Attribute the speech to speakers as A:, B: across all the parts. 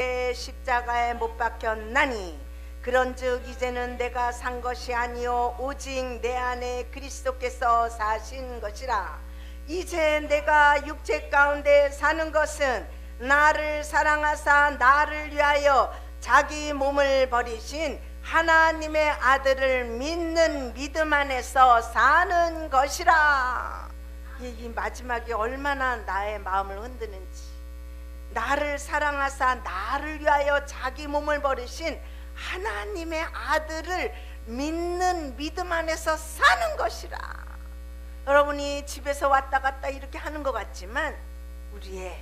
A: 그리스도께 십자가에 못 박혔나니 그런즉 이제는 내가 산 것이 아니요 오직 내 안에 그리스도께서 사신 것이라. 이제 내가 육체 가운데 사는 것은 나를 사랑하사 나를 위하여 자기 몸을 버리신 하나님의 아들을 믿는 믿음 안에서 사는 것이라. 이 마지막이 얼마나 나의 마음을 흔드는지. 나를 사랑하사 나를 위하여 자기 몸을 버리신 하나님의 아들을 믿는 믿음 안에서 사는 것이라. 여러분이 집에서 왔다 갔다 이렇게 하는 것 같지만 우리의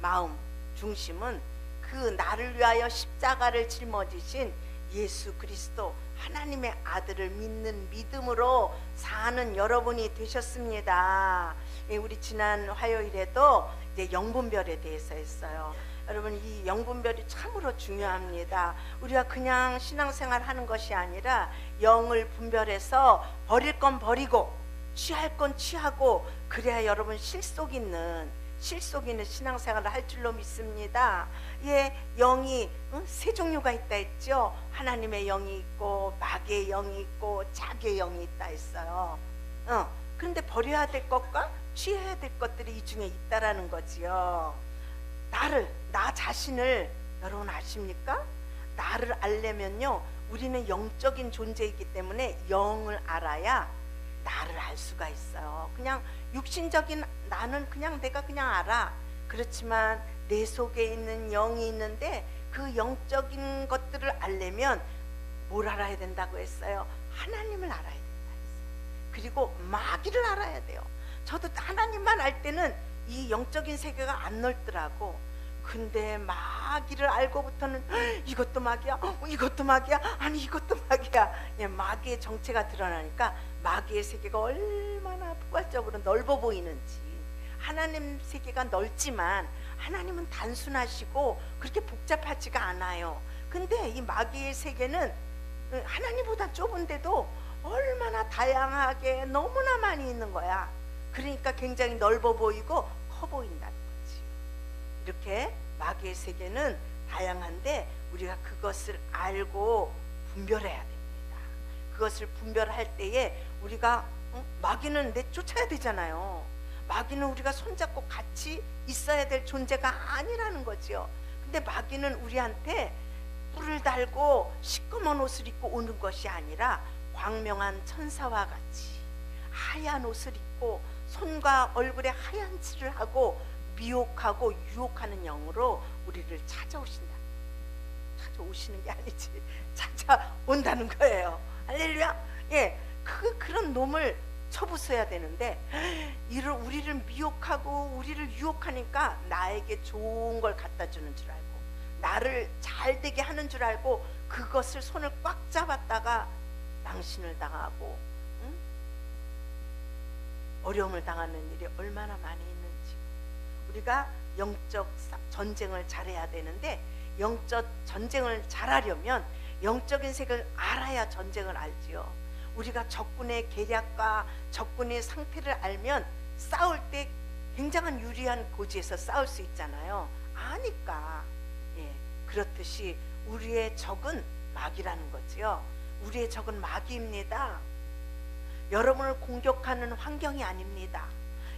A: 마음 중심은 그 나를 위하여 십자가를 짊어지신 예수 그리스도 하나님의 아들을 믿는 믿음으로 사는 여러분이 되셨습니다. 우리 지난 화요일에도 이제 영분별에 대해서 했어요. 여러분, 이 영분별이 참으로 중요합니다. 우리가 그냥 신앙생활 하는 것이 아니라 영을 분별해서 버릴 건 버리고 취할 건 취하고, 그래야 여러분 실속 있는 신앙생활을 할 줄로 믿습니다. 예, 영이 세 종류가 있다 했죠. 하나님의 영이 있고 마귀의 영이 있고 자기의 영이 있다 했어요. 그런데 버려야 될 것과 취해야 될 것들이 이 중에 있다라는 거지요. 나 자신을 여러분 아십니까? 나를 알려면요, 우리는 영적인 존재이기 때문에 영을 알아야 나를 알 수가 있어요. 그냥 육신적인 나는 그냥 내가 그냥 알아. 그렇지만 내 속에 있는 영이 있는데 그 영적인 것들을 알려면 뭘 알아야 된다고 했어요? 하나님을 알아야 된다 했어요. 그리고 마귀를 알아야 돼요. 저도 하나님만 알 때는 이 영적인 세계가 안 넓더라고. 근데 마귀를 알고부터는 이것도 마귀야, 이것도 마귀야, 아니 이것도 마귀야. 예, 마귀의 정체가 드러나니까 마귀의 세계가 얼마나 포괄적으로 넓어 보이는지. 하나님 세계가 넓지만 하나님은 단순하시고 그렇게 복잡하지가 않아요. 근데 이 마귀의 세계는 하나님보다 좁은데도 얼마나 다양하게 너무나 많이 있는 거야. 그러니까 굉장히 넓어 보이고 커 보인다는 거지. 이렇게 마귀의 세계는 다양한데 우리가 그것을 알고 분별해야 됩니다. 그것을 분별할 때에 우리가 마귀는 내쫓아야 되잖아요. 마귀는 우리가 손잡고 같이 있어야 될 존재가 아니라는 거지요. 근데 마귀는 우리한테 뿔을 달고 시꺼먼 옷을 입고 오는 것이 아니라 광명한 천사와 같이 하얀 옷을 입고 손과 얼굴에 하얀 칠을 하고 미혹하고 유혹하는 영으로 우리를 찾아오신다. 찾아오시는 게 아니지, 찾아온다는 거예요. 할렐루야. 예, 그런 놈을 쳐부숴야 되는데 우리를 미혹하고 우리를 유혹하니까 나에게 좋은 걸 갖다 주는 줄 알고 나를 잘 되게 하는 줄 알고 그것을 손을 꽉 잡았다가 망신을 당하고 어려움을 당하는 일이 얼마나 많이 있는지. 우리가 영적 전쟁을 잘해야 되는데 영적 전쟁을 잘하려면 영적인 세계를 알아야 전쟁을 알지요. 우리가 적군의 계략과 적군의 상태를 알면 싸울 때 굉장한 유리한 고지에서 싸울 수 있잖아요. 아니까. 예, 그렇듯이 우리의 적은 마귀라는 거지요. 우리의 적은 마귀입니다. 여러분을 공격하는 환경이 아닙니다.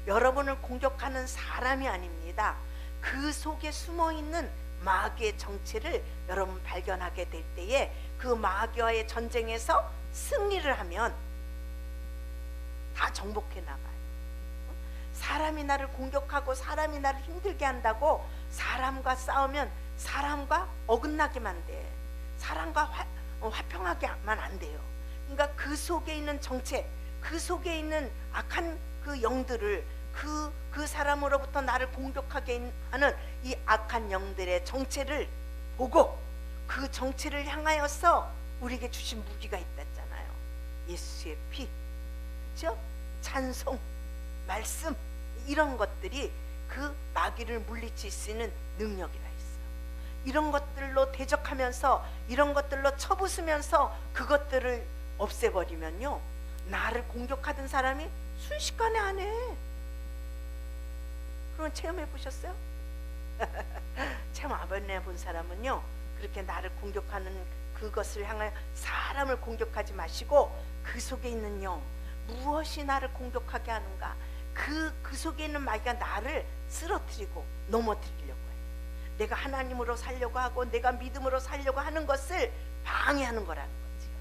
A: 여러분을 공격하는 사람이 아닙니다. 그 속에 숨어있는 마귀의 정체를 여러분 발견하게 될 때에 그 마귀와의 전쟁에서 승리를 하면 다 정복해 나가요. 사람이 나를 공격하고 사람이 나를 힘들게 한다고 사람과 싸우면 사람과 어긋나게만 돼. 사람과 화평하게만 안 돼요. 그러니까 그 속에 있는 정체, 그 속에 있는 악한 그 영들을 그 사람으로부터 나를 공격하게 하는 이 악한 영들의 정체를 보고 그 정체를 향하여서 우리에게 주신 무기가 있다잖아요. 예수의 피, 그렇죠? 찬송, 말씀, 이런 것들이 그 마귀를 물리칠 수 있는 능력이라 있어요. 이런 것들로 대적하면서 이런 것들로 쳐부수면서 그것들을 없애버리면요, 나를 공격하던 사람이 순식간에 안 해. 그런 체험해 보셨어요? 참 아버네 본 사람은요, 그렇게 나를 공격하는 그것을 향하여 사람을 공격하지 마시고 그 속에 있는 영, 무엇이 나를 공격하게 하는가, 그 속에 있는 마귀가 나를 쓰러뜨리고 넘어뜨리려고 해요. 내가 하나님으로 살려고 하고 내가 믿음으로 살려고 하는 것을 방해하는 거라는 거지요.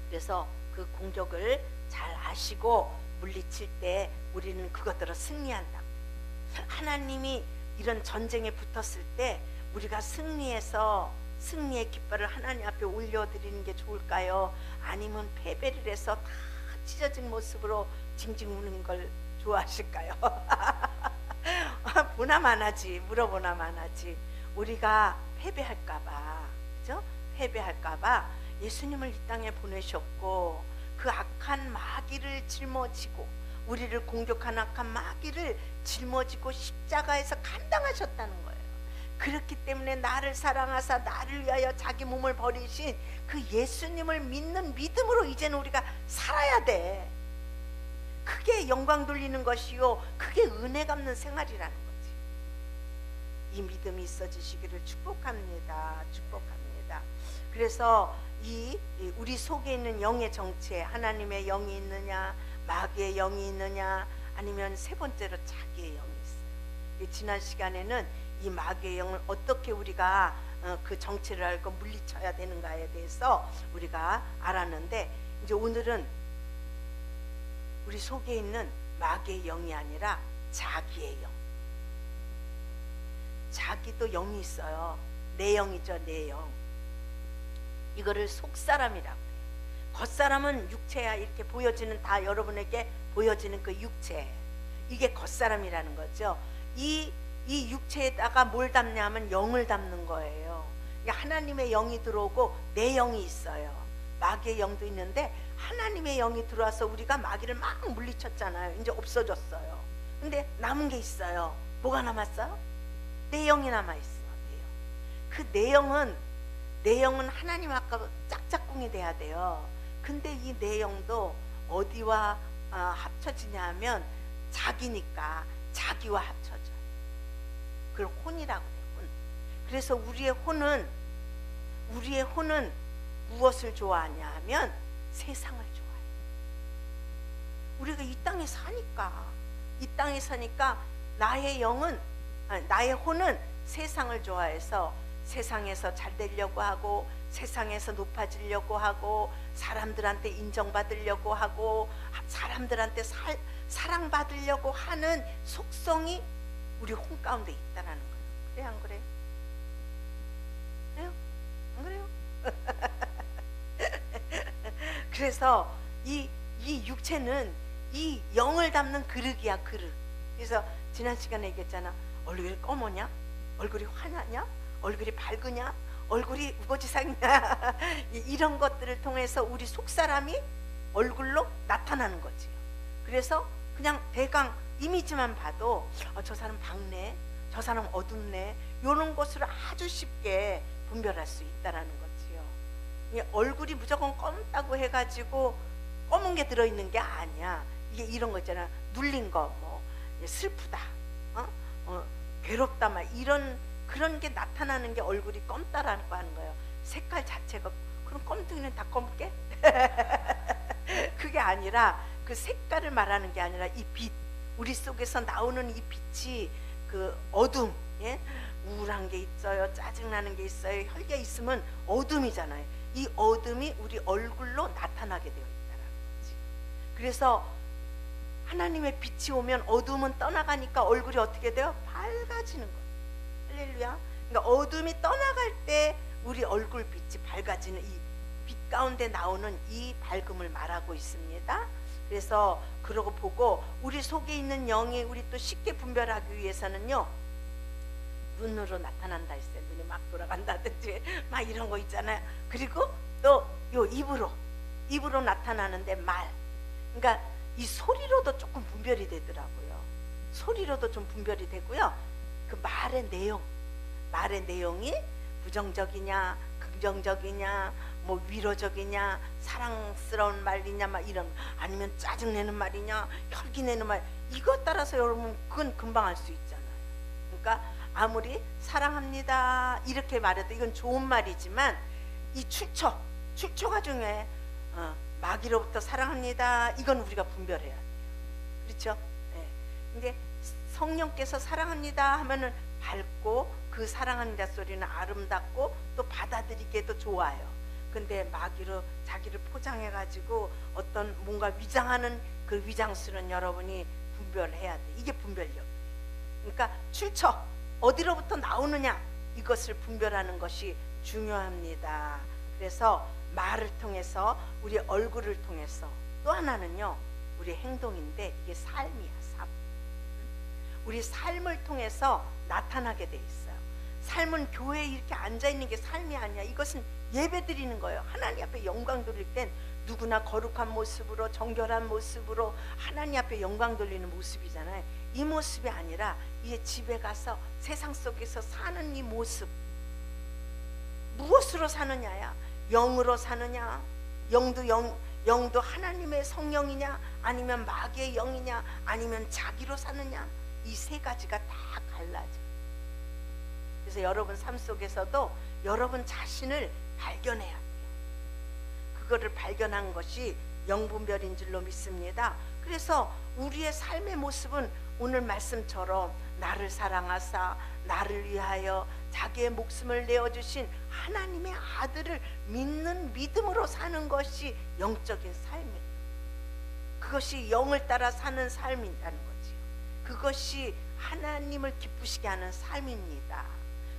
A: 그래서 그 공격을 잘 아시고 물리칠 때 우리는 그것들을 승리한다. 하나님이 이런 전쟁에 붙었을 때 우리가 승리해서 승리의 깃발을 하나님 앞에 올려드리는 게 좋을까요? 아니면 패배를 해서 다 찢어진 모습으로 징징 우는 걸 좋아하실까요? 보나만 하지, 물어보나만 하지. 우리가 패배할까봐, 그죠? 패배할까봐 예수님을 이 땅에 보내셨고 그 악한 마귀를 짊어지고 우리를 공격하는 악한 마귀를 짊어지고 십자가에서 감당하셨다는 거예요. 그렇기 때문에 나를 사랑하사 나를 위하여 자기 몸을 버리신 그 예수님을 믿는 믿음으로 이제는 우리가 살아야 돼. 그게 영광 돌리는 것이요, 그게 은혜 갚는 생활이라는 거지. 이 믿음이 있어지시기를 축복합니다. 축복합니다. 그래서 이 우리 속에 있는 영의 정체, 하나님의 영이 있느냐, 마귀의 영이 있느냐, 아니면 세 번째로 자기의 영이 있어요. 지난 시간에는 이 마귀의 영을 어떻게 우리가 그 정체를 알고 물리쳐야 되는가에 대해서 우리가 알았는데, 이제 오늘은 우리 속에 있는 마귀의 영이 아니라 자기의 영. 자기도 영이 있어요. 내 영이죠, 내 영. 이거를 속사람이라고 해요. 겉사람은 육체야, 이렇게 보여지는, 다 여러분에게 보여지는 그 육체, 이게 겉사람이라는 거죠. 이 육체에다가 뭘 담냐면 영을 담는 거예요. 그러니까 하나님의 영이 들어오고 내 영이 있어요. 마귀의 영도 있는데 하나님의 영이 들어와서 우리가 마귀를 막 물리쳤잖아요. 이제 없어졌어요. 근데 남은 게 있어요. 뭐가 남았어요? 내 영이 남아있어. 내 영은 하나님 앞과 짝짝꿍이 돼야 돼요. 근데 이 내 영도 어디와 합쳐지냐 하면 자기니까 자기와 합쳐져요. 그걸 혼이라고 해요. 혼. 그래서 우리의 혼은 무엇을 좋아하냐 하면 세상을 좋아해요. 우리가 이 땅에 사니까 나의 혼은 세상을 좋아해서 세상에서 잘 되려고 하고, 세상에서 높아지려고 하고, 사람들한테 인정받으려고 하고, 사람들한테 사랑받으려고 하는 속성이 우리 혼 가운데 있다라는 거예요. 그래, 안 그래요? 그래요? 안 그래요? 그래서 이 육체는 이 영을 담는 그릇이야, 그릇. 그래서 지난 시간에 얘기했잖아. 얼굴이 검으냐? 얼굴이 환하냐? 얼굴이 밝으냐? 얼굴이 우거지상이냐? 이런 것들을 통해서 우리 속사람이 얼굴로 나타나는 거지요. 그래서 그냥 대강 이미지만 봐도 저 사람 밝네, 저 사람 어둡네, 이런 것을 아주 쉽게 분별할 수 있다라는 거지요. 얼굴이 무조건 검다고 해가지고 검은 게 들어있는 게 아니야. 이게 이런 거 있잖아. 눌린 거, 뭐 슬프다, 괴롭다, 막 그런 게 나타나는 게 얼굴이 검다라고 하는 거예요. 색깔 자체가. 그럼 검둥이는 다 검게? 그게 아니라, 그 색깔을 말하는 게 아니라 이 빛, 우리 속에서 나오는 이 빛이 그 어둠, 예? 우울한 게 있어요, 짜증나는 게 있어요, 혈기 있으면 어둠이잖아요. 이 어둠이 우리 얼굴로 나타나게 되어 있다는 거지. 그래서 하나님의 빛이 오면 어둠은 떠나가니까 얼굴이 어떻게 돼요? 밝아지는 거예요. 할렐루야. 그러니까 어둠이 떠나갈 때 우리 얼굴 빛이 밝아지는, 이 빛 가운데 나오는 이 밝음을 말하고 있습니다. 그래서 그러고 보고 우리 속에 있는 영이 우리 또 쉽게 분별하기 위해서는요, 눈으로 나타난다 했어요. 눈이 막 돌아간다든지 막 이런 거 있잖아요. 그리고 또 요 입으로 나타나는데 말, 그러니까 이 소리로도 조금 분별이 되더라고요. 소리로도 좀 분별이 되고요. 그 말의 내용이 부정적이냐 긍정적이냐, 뭐 위로적이냐, 사랑스러운 말이냐, 막 이런, 아니면 짜증내는 말이냐, 혈기내는 말, 이것 따라서 여러분 그건 금방 알 수 있잖아요. 그러니까 아무리 사랑합니다 이렇게 말해도 이건 좋은 말이지만 이 출처가 중요해. 마귀로부터 사랑합니다 이건 우리가 분별해야 돼요. 그렇죠? 네. 근데 성령께서 사랑합니다 하면은 밝고 그 사랑합니다 소리는 아름답고 또 받아들이기에도 좋아요. 근데 마귀로 자기를 포장해 가지고 어떤 뭔가 위장하는 그 위장수는 여러분이 분별해야 돼. 이게 분별력. 그러니까 출처 어디로부터 나오느냐 이것을 분별하는 것이 중요합니다. 그래서 말을 통해서 우리 얼굴을 통해서 또 하나는요 우리 행동인데 이게 삶이야. 삶. 우리 삶을 통해서 나타나게 돼 있어요. 삶은 교회에 이렇게 앉아있는 게 삶이 아니야. 이것은 예배 드리는 거예요. 하나님 앞에 영광 돌릴 땐 누구나 거룩한 모습으로 정결한 모습으로 하나님 앞에 영광 돌리는 모습이잖아요. 이 모습이 아니라 이 집에 가서 세상 속에서 사는 이 모습 무엇으로 사느냐야. 영으로 사느냐 영도 하나님의 성령이냐 아니면 마귀의 영이냐 아니면 자기로 사느냐 이 세 가지가 다 갈라져. 그래서 여러분 삶 속에서도 여러분 자신을 발견해야 돼요. 그거를 발견한 것이 영분별인 줄로 믿습니다. 그래서 우리의 삶의 모습은 오늘 말씀처럼 나를 사랑하사 나를 위하여 자기의 목숨을 내어주신 하나님의 아들을 믿는 믿음으로 사는 것이 영적인 삶이에요. 그것이 영을 따라 사는 삶이라는 거지요. 그것이 하나님을 기쁘시게 하는 삶입니다.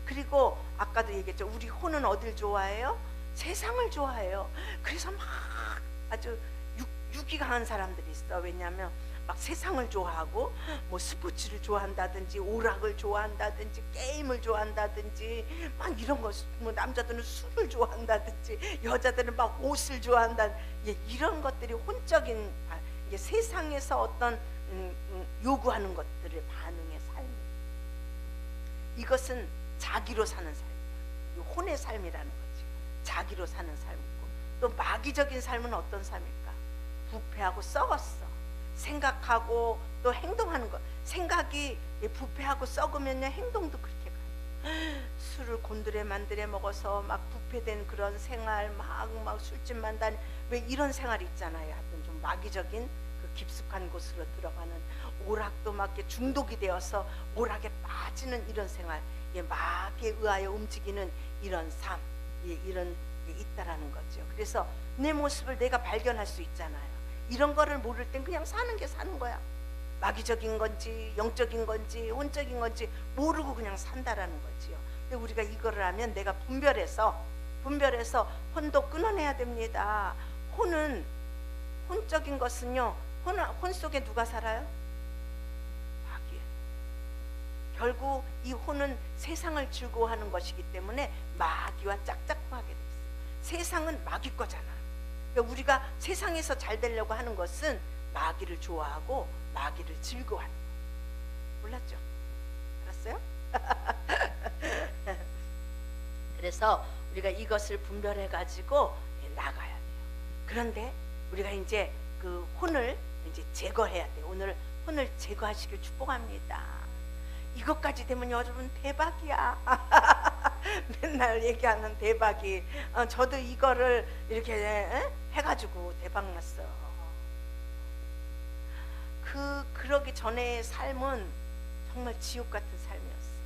A: 그리고 아까도 얘기했죠. 우리 혼은 어딜 좋아해요? 세상을 좋아해요. 그래서 막 아주 육이 강한 사람들이 있어. 왜냐하면 막 세상을 좋아하고 뭐 스포츠를 좋아한다든지 오락을 좋아한다든지 게임을 좋아한다든지 막 이런 거. 뭐 남자들은 술을 좋아한다든지 여자들은 막 옷을 좋아한다. 이런 것들이 혼적인 이게 세상에서 어떤 요구하는 것들을 반응의 삶이에요. 이것은 자기로 사는 삶이야. 혼의 삶이라는 거지. 자기로 사는 삶이고 또 마귀적인 삶은 어떤 삶일까? 부패하고 썩었어. 생각하고 또 행동하는 것. 생각이 부패하고 썩으면요 행동도 그렇게 가요. 술을 곤드레 만드레 먹어서 막 부패된 그런 생활 막 술집만 다니 왜 이런 생활이 있잖아요. 하여튼 좀 마귀적인 그 깊숙한 곳으로 들어가는 오락도 막 중독이 되어서 오락에 빠지는 이런 생활. 마귀에 의하여 움직이는 이런 삶, 이런 게 있다라는 거죠. 그래서 내 모습을 내가 발견할 수 있잖아요. 이런 거를 모를 땐 그냥 사는 게 사는 거야. 마귀적인 건지 영적인 건지 혼적인 건지 모르고 그냥 산다라는 거지요. 근데 우리가 이거를 하면 내가 분별해서 혼도 끊어내야 됩니다. 혼적인 것은요. 혼 속에 누가 살아요? 결국 이 혼은 세상을 즐거워하는 것이기 때문에 마귀와 짝짝꿍하게 돼 있어요. 세상은 마귀 거잖아. 그러니까 우리가 세상에서 잘 되려고 하는 것은 마귀를 좋아하고 마귀를 즐거워하는 거. 몰랐죠? 알았어요? 그래서 우리가 이것을 분별해 가지고 나가야 돼요. 그런데 우리가 이제 그 혼을 이제 제거해야 돼요. 오늘 혼을 제거하시길 축복합니다. 이것까지 되면 여러분 대박이야. 맨날 얘기하는 대박이. 저도 이거를 이렇게 해가지고 대박 났어. 그러기 전에 삶은 정말 지옥 같은 삶이었어요.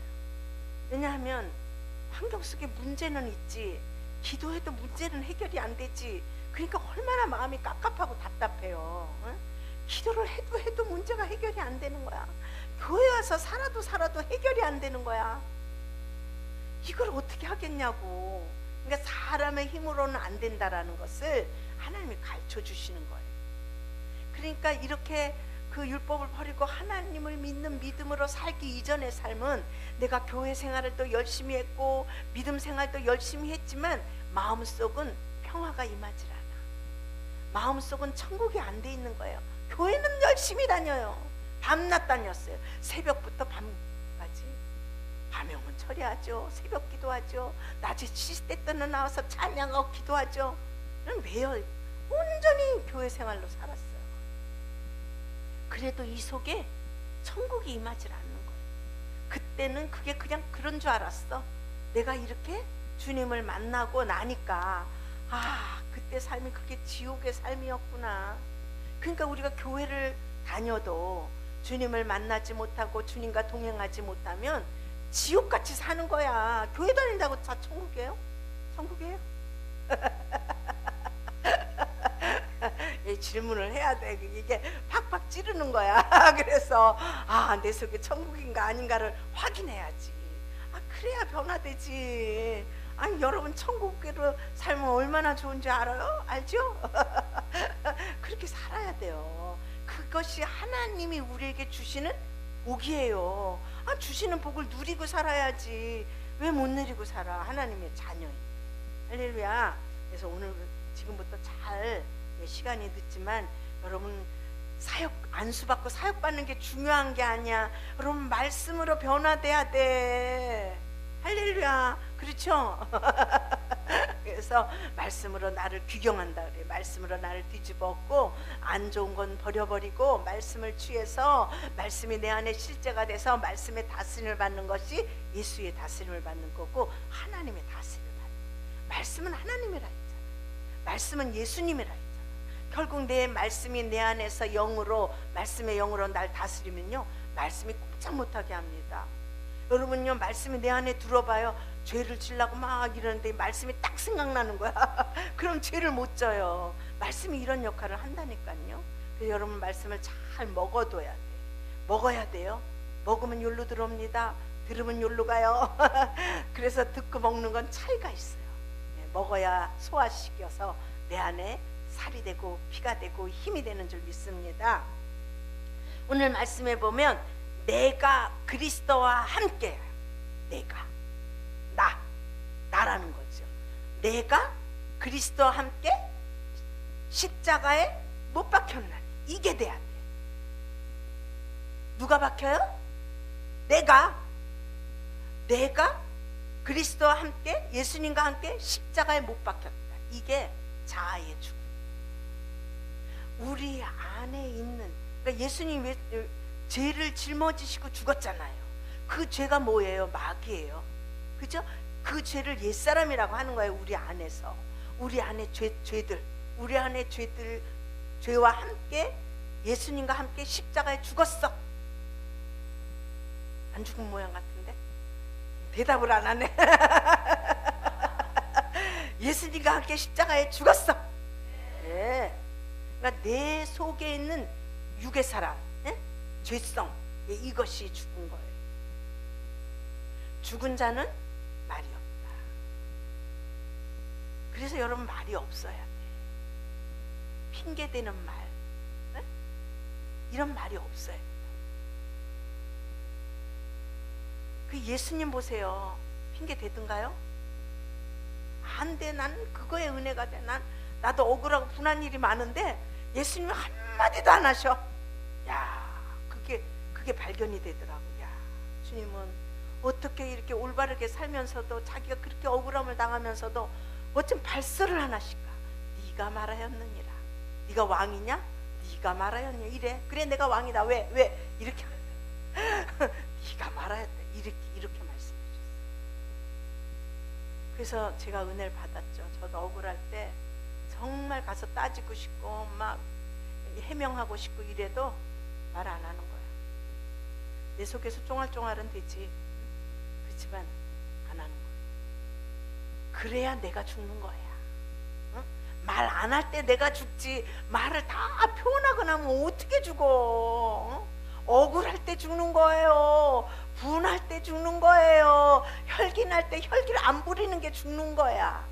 A: 왜냐하면 환경 속에 문제는 있지 기도해도 문제는 해결이 안 되지. 그러니까 얼마나 마음이 깝깝하고 답답해요. 기도를 해도 문제가 해결이 안 되는 거야. 교회 와서 살아도 해결이 안 되는 거야. 이걸 어떻게 하겠냐고. 그러니까 사람의 힘으로는 안 된다라는 것을 하나님이 가르쳐 주시는 거예요. 그러니까 이렇게 그 율법을 버리고 하나님을 믿는 믿음으로 살기 이전의 삶은 내가 교회 생활을 또 열심히 했고 믿음 생활도 열심히 했지만 마음속은 평화가 임하질 않아. 마음속은 천국이 안 돼 있는 거예요. 교회는 열심히 다녀요. 밤낮 다녔어요. 새벽부터 밤까지. 밤에 오면 처리하죠. 새벽 기도하죠. 낮에 시대 때는 나와서 찬양하고 기도하죠. 매일 온전히 교회 생활로 살았어요. 그래도 이 속에 천국이 임하질 않는 거예요. 그때는 그게 그냥 그런 줄 알았어. 내가 이렇게 주님을 만나고 나니까 그때 삶이 그게 지옥의 삶이었구나. 그러니까 우리가 교회를 다녀도 주님을 만나지 못하고 주님과 동행하지 못하면 지옥같이 사는 거야. 교회 다닌다고 다 천국이에요? 천국이에요? 질문을 해야 돼. 이게 팍팍 찌르는 거야. 그래서 내 속에 천국인가 아닌가를 확인해야지. 그래야 변화되지. 여러분 천국으로 살면 얼마나 좋은지 알아요? 알죠? 그렇게 살아야 돼요. 그것이 하나님이 우리에게 주시는 복이에요. 주시는 복을 누리고 살아야지. 왜 못 누리고 살아? 하나님의 자녀인. 할렐루야. 그래서 오늘 지금부터 잘, 시간이 늦지만 여러분 사역 안수받고 사역받는 게 중요한 게 아니야. 여러분 말씀으로 변화돼야 돼. 할렐루야. 그렇죠? 그래서 말씀으로 나를 규경한다 그래. 말씀으로 나를 뒤집었고 안 좋은 건 버려버리고 말씀을 취해서 말씀이 내 안에 실제가 돼서 말씀의 다스림을 받는 것이 예수의 다스림을 받는 거고 하나님의 다스림을 받는 거야. 말씀은 하나님이라 했잖아. 말씀은 예수님이라 했잖아. 결국 내 말씀이 내 안에서 영으로, 말씀의 영으로 날 다스리면요 말씀이 꼼짝 못하게 합니다. 여러분요 말씀이 내 안에 들어봐요. 죄를 지려고 막 이러는데 말씀이 딱 생각나는 거야. 그럼 죄를 못 져요. 말씀이 이런 역할을 한다니까요. 그래서 여러분 말씀을 잘 먹어둬야 돼. 먹어야 돼요. 먹으면 욜로 들어옵니다. 들으면 욜로 가요. 그래서 듣고 먹는 건 차이가 있어요. 먹어야 소화시켜서 내 안에 살이 되고 피가 되고 힘이 되는 줄 믿습니다. 오늘 말씀에 보면 내가 그리스도와 함께, 내가 나라는 거죠. 내가 그리스도와 함께 십자가에 못 박혔나니, 이게 돼야 돼. 누가 박혀요? 내가 그리스도와 함께, 예수님과 함께 십자가에 못 박혔다. 이게 자아의 죽음. 우리 안에 있는, 그러니까 예수님 죄를 짊어지시고 죽었잖아요. 그 죄가 뭐예요? 마귀예요. 그죠? 그 죄를 옛사람이라고 하는 거예요. 우리 안에서. 우리 안에 죄들, 우리 안에 죄와 함께 예수님과 함께 십자가에 죽었어. 안 죽은 모양 같은데? 대답을 안 하네. 예수님과 함께 십자가에 죽었어. 네. 그러니까 내 속에 있는 육의 사람, 죄성, 이것이 죽은 거예요. 죽은 자는 말이 없다. 그래서 여러분 말이 없어야 돼. 핑계대는 말, 이런 말이 없어야 돼. 그 예수님 보세요. 핑계대든가요? 안 돼. 난 그거에 은혜가 돼. 나도 억울하고 분한 일이 많은데 예수님은 한마디도 안 하셔. 야, 그게 발견이 되더라고. 야, 주님은 어떻게 이렇게 올바르게 살면서도 자기가 그렇게 억울함을 당하면서도 어쩜 발설을 하나씩까? 네가 말하였느니라. 네가 왕이냐? 네가 말하였냐? 이래. 그래, 내가 왕이다. 왜? 이렇게 네가 말하였다. 이렇게 말씀해 줬어요. 그래서 제가 은혜를 받았죠. 저도 억울할 때 정말 가서 따지고 싶고 막 해명하고 싶고 이래도 말 안 하는 거야. 내 속에서 쫑알쫑알은 되지. 그렇지만 안 하는 거야. 그래야 내가 죽는 거야. 말 안 할 때 내가 죽지. 말을 다 표현하고 나면 어떻게 죽어? 억울할 때 죽는 거예요. 분할 때 죽는 거예요. 혈기날 때 혈기를 안 부리는 게 죽는 거야.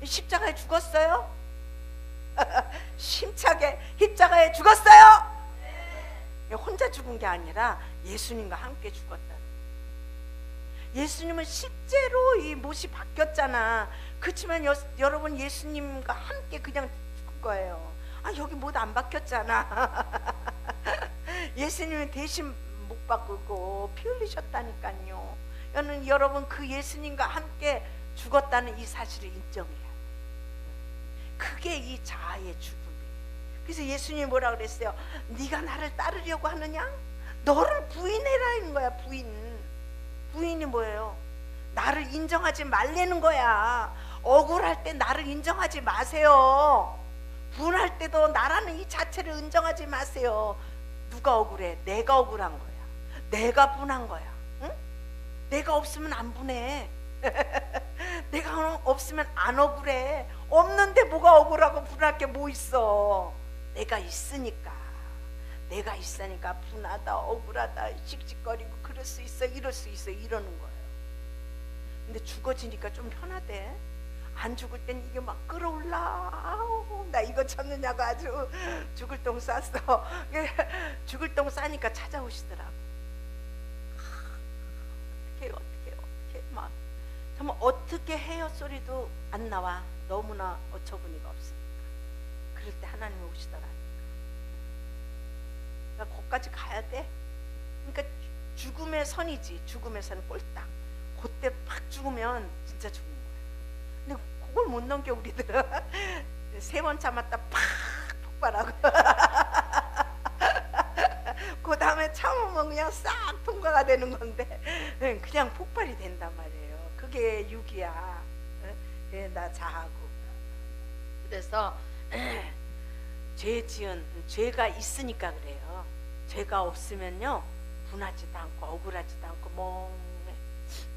A: 십자가에 죽었어요? 힘차게 십자가에 죽었어요? 혼자 죽은 게 아니라 예수님과 함께 죽었다. 예수님은 실제로 이 못이 바뀌었잖아. 그렇지만 여러분 예수님과 함께 그냥 죽은 거예요. 여기 못 안 바뀌었잖아. 예수님은 대신 못 바꾸고 피 흘리셨다니까요. 여러분 그 예수님과 함께 죽었다는 이 사실을 인정해야 돼. 그게 이 자아의 죽음이에요. 그래서 예수님이 뭐라 그랬어요? 네가 나를 따르려고 하느냐? 너를 부인해라는 거야. 부인이 뭐예요? 나를 인정하지 말라는 거야. 억울할 때 나를 인정하지 마세요. 분할 때도 나라는 이 자체를 인정하지 마세요. 누가 억울해? 내가 억울한 거야. 내가 분한 거야. 응? 내가 없으면 안 분해. 내가 없으면 안 억울해. 없는데 뭐가 억울하고 분할 게 뭐 있어. 내가 있으니까 분하다, 억울하다, 씩씩거리고 그럴 수 있어, 이럴 수 있어, 이러는 거예요. 근데 죽어지니까 좀 편하대. 안 죽을 땐 이게 막 끌어올라. 아우, 나 이거 참느냐고 아주 죽을 똥 쌌어. 죽을 똥 싸니까 찾아오시더라고. 어떻게 막 정말 어떻게 해요 소리도 안 나와. 너무나 어처구니가 없으니까. 그럴 때 하나님이 오시더라니까. 그러니까 거기까지 가야 돼. 그러니까 죽음의 선이지. 죽음의 선 꼴딱. 그때 팍 죽으면 진짜 죽는 거야. 근데 그걸 못 넘겨 우리들은. 3번 참았다 팍 폭발하고 그 다음에 참으면 그냥 싹 통과가 되는 건데 그냥 폭발이 된단 말이에요. 그게 육이야. 나 자하고. 그래서 죄가 있으니까 그래요. 죄가 없으면요 분하지도 않고 억울하지도 않고 멍해.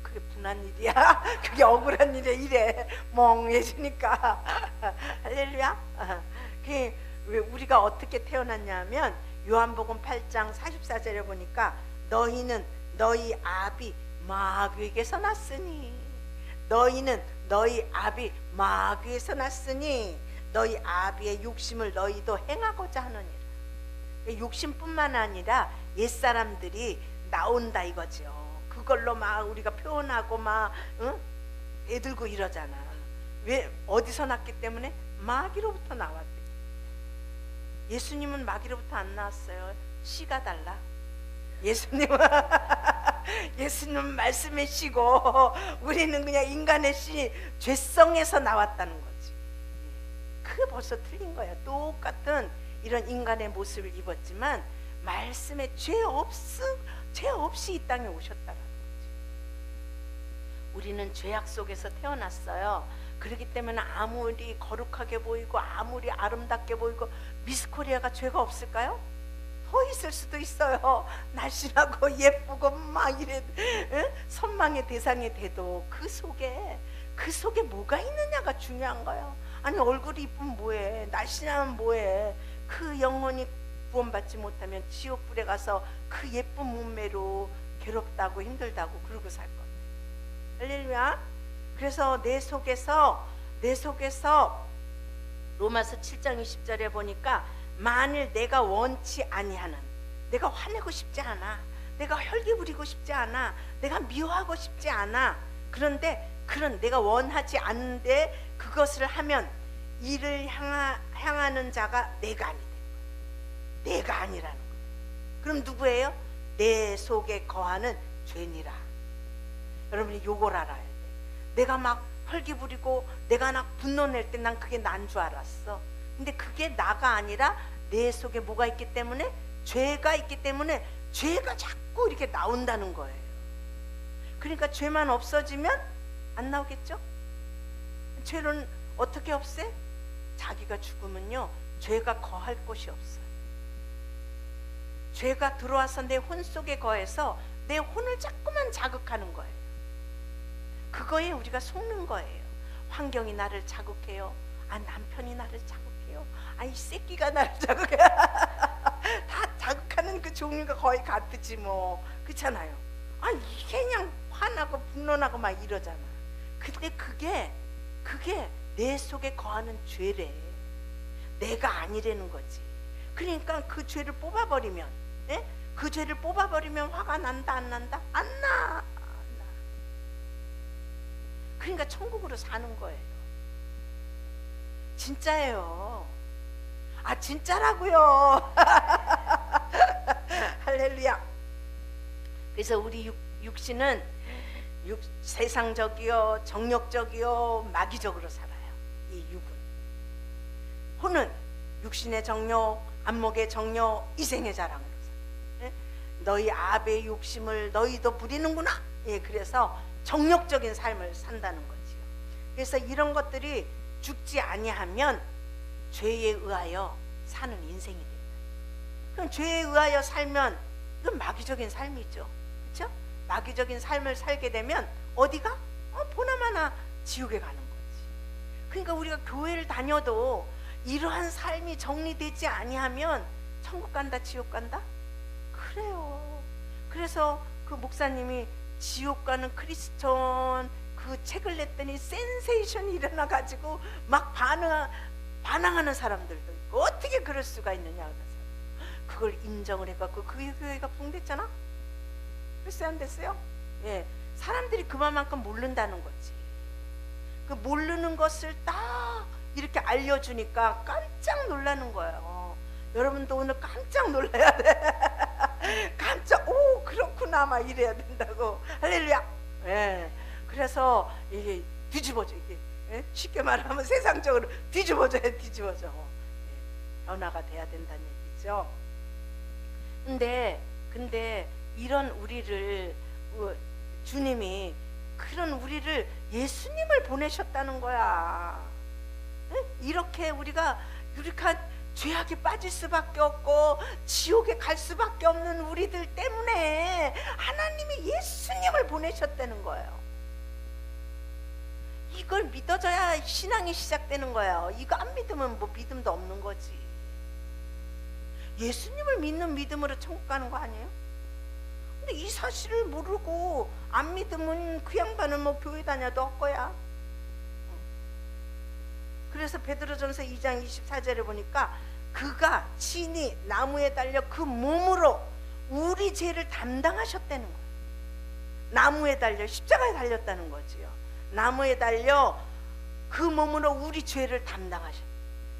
A: 그게 분한 일이야. 그게 억울한 일이야. 이래 멍해지니까. 할렐루야. 그게 왜 우리가 어떻게 태어났냐면 요한복음 8장 44절에 보니까 너희는 너희 아비 마귀에게서 났으니 너희는 너희 아비 마귀에서 났으니 너희 아비의 욕심을 너희도 행하고자 하느니라. 욕심뿐만 아니라 옛사람들이 나온다 이거죠. 그걸로 막 우리가 표현하고 막 애들고 이러잖아. 왜? 어디서 났기 때문에? 마귀로부터 나왔대. 예수님은 마귀로부터 안 나왔어요. 씨가 달라. 예수님은 말씀의 씨고 우리는 그냥 인간의 씨, 죄성에서 나왔다는 거지. 그게 벌써 틀린 거야. 똑같은 이런 인간의 모습을 입었지만 말씀에 죄 없이 이 땅에 오셨다는 거지. 우리는 죄악 속에서 태어났어요. 그렇기 때문에 아무리 거룩하게 보이고 아무리 아름답게 보이고 미스 코리아가 죄가 없을까요? 더 있을 수도 있어요. 날씬하고 예쁘고 막 이래 선망의 대상이 돼도 그 속에 뭐가 있느냐가 중요한 거예요. 아니 얼굴이 이쁘면 뭐해, 날씬하면 뭐해. 그 영혼이 구원받지 못하면 지옥불에 가서 그 예쁜 몸매로 괴롭다고 힘들다고 그러고 살 겁니다. 할렐루야. 그래서 내 속에서 로마서 7장 20절에 보니까 만일 내가 원치 아니하는, 내가 화내고 싶지 않아, 내가 혈기 부리고 싶지 않아, 내가 미워하고 싶지 않아, 그런데 그런 내가 원하지 않는데 그것을 하면 이를 향하는 자가 내가 아니다. 내가 아니라는 거예요. 그럼 누구예요? 내 속에 거하는 죄니라. 여러분이 요걸 알아야 돼. 내가 막 혈기 부리고 내가 막 분노 낼 때 난 그게 난 줄 알았어. 근데 그게 나가 아니라 내 속에 뭐가 있기 때문에, 죄가 있기 때문에 죄가 자꾸 이렇게 나온다는 거예요. 그러니까 죄만 없어지면 안 나오겠죠? 죄는 어떻게 없애? 자기가 죽으면요 죄가 거할 곳이 없어요. 죄가 들어와서 내 혼 속에 거해서 내 혼을 자꾸만 자극하는 거예요. 그거에 우리가 속는 거예요. 환경이 나를 자극해요. 아, 남편이 나를 자극해요. 아, 이 새끼가 나를 자극해. 다 자극하는 그 종류가 거의 같지 뭐. 그렇잖아요. 아, 이게 그냥 화나고 분노나고 막 이러잖아. 근데 그게 내 속에 거하는 죄래. 내가 아니라는 거지. 그러니까 그 죄를 뽑아버리면, 그 죄를 뽑아버리면 화가 난다 안 난다? 안 나. 그러니까 천국으로 사는 거예요. 진짜예요. 아, 진짜라고요. 할렐루야. 그래서 우리 육신은 세상적이요, 정욕적이요, 마귀적으로 살아요. 이 육은. 혼은 육신의 정욕, 안목의 정욕, 이생의 자랑으로 살아요. 너희 아베의 욕심을 너희도 부리는구나. 예, 그래서 정욕적인 삶을 산다는 거지요. 그래서 이런 것들이 죽지 아니하면 죄에 의하여 사는 인생이 된다. 그럼 죄에 의하여 살면 이건 마귀적인 삶이죠. 그렇죠? 마귀적인 삶을 살게 되면 어디가? 보나마나 지옥에 가는 거지. 그러니까 우리가 교회를 다녀도 이러한 삶이 정리되지 아니하면 천국 간다, 지옥 간다? 그래요. 그래서 그 목사님이 지옥 가는 크리스천 그 책을 냈더니 센세이션이 일어나가지고 막 반항하는 사람들도 있고, 어떻게 그럴 수가 있느냐. 그걸 인정을 해갖고 그 교회가 붕댔잖아. 됐어요, 안 됐어요? 예, 사람들이 그만큼 모른다는 거지. 그 모르는 것을 딱 이렇게 알려주니까 깜짝 놀라는 거예요. 여러분도 오늘 깜짝 놀라야 돼. 깜짝, 오 그렇구나 막 이래야 된다고. 할렐루야. 예, 그래서 이게 뒤집어져. 이게 예? 쉽게 말하면 세상적으로 뒤집어져야 뒤집어져. 예, 변화가 돼야 된다는 얘기죠. 근데 이런 우리를 주님이 그런 우리를 예수님을 보내셨다는 거야. 이렇게 우리가 죄악에 빠질 수밖에 없고 지옥에 갈 수밖에 없는 우리들 때문에 하나님이 예수님을 보내셨다는 거예요. 이걸 믿어줘야 신앙이 시작되는 거예요. 이거 안 믿으면 뭐 믿음도 없는 거지. 예수님을 믿는 믿음으로 천국 가는 거 아니에요? 근데 이 사실을 모르고 안 믿으면 그 양반은 뭐 교회 다녀도 헛거야. 그래서 베드로전서 2장 24절에 보니까 그가 친히 나무에 달려 그 몸으로 우리 죄를 담당하셨다는 거예요. 나무에 달려 십자가에 달렸다는 거지요. 나무에 달려 그 몸으로 우리 죄를 담당하셨.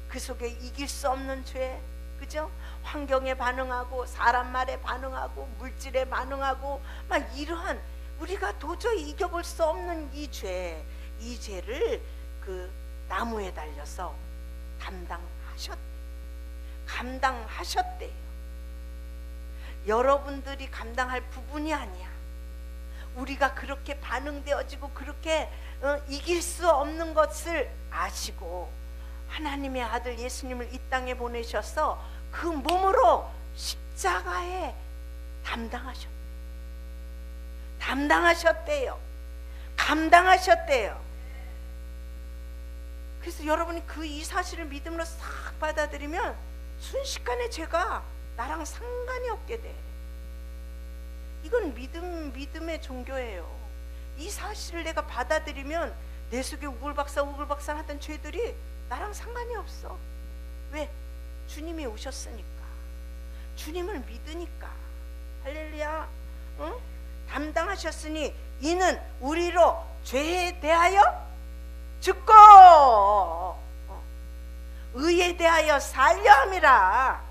A: 그 속에 이길 수 없는 죄, 그죠? 환경에 반응하고 사람 말에 반응하고 물질에 반응하고 막 이러한 우리가 도저히 이겨볼 수 없는 이 죄를 그 나무에 달려서 감당하셨대요. 여러분들이 감당할 부분이 아니야. 우리가 그렇게 반응되어지고 그렇게 이길 수 없는 것을 아시고 하나님의 아들 예수님을 이 땅에 보내셔서 그 몸으로 십자가에 감당하셨대요. 그래서 여러분이 그 이 사실을 믿음으로 싹 받아들이면 순식간에 죄가 나랑 상관이 없게 돼. 이건 믿음의 종교예요. 이 사실을 내가 받아들이면 내 속에 우글박사 하던 죄들이 나랑 상관이 없어. 왜? 주님이 오셨으니까. 주님을 믿으니까. 할렐루야. 응? 담당하셨으니 이는 우리로 죄에 대하여 죽고 의에 대하여 살려 함이라.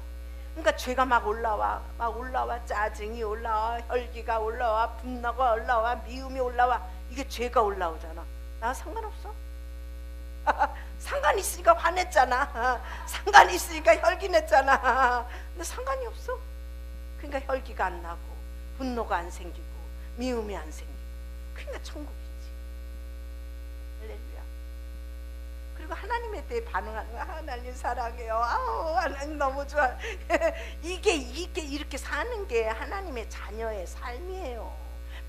A: 그러니까 죄가 막 올라와 짜증이 올라와, 혈기가 올라와, 분노가 올라와, 미움이 올라와. 이게 죄가 올라오잖아. 나 상관없어. 상관 있으니까 화냈잖아. 상관 있으니까 혈기 냈잖아. 근데 상관이 없어. 그러니까 혈기가 안 나고 분노가 안 생기고 미움이 안 생기고. 그러니까 천국이지. 할렐루야. 그리고 하나님에 대해 반응하는 거야. 하나님 사랑해요. 아우 하나님 너무 좋아. 이게 이렇게 사는 게 하나님의 자녀의 삶이에요.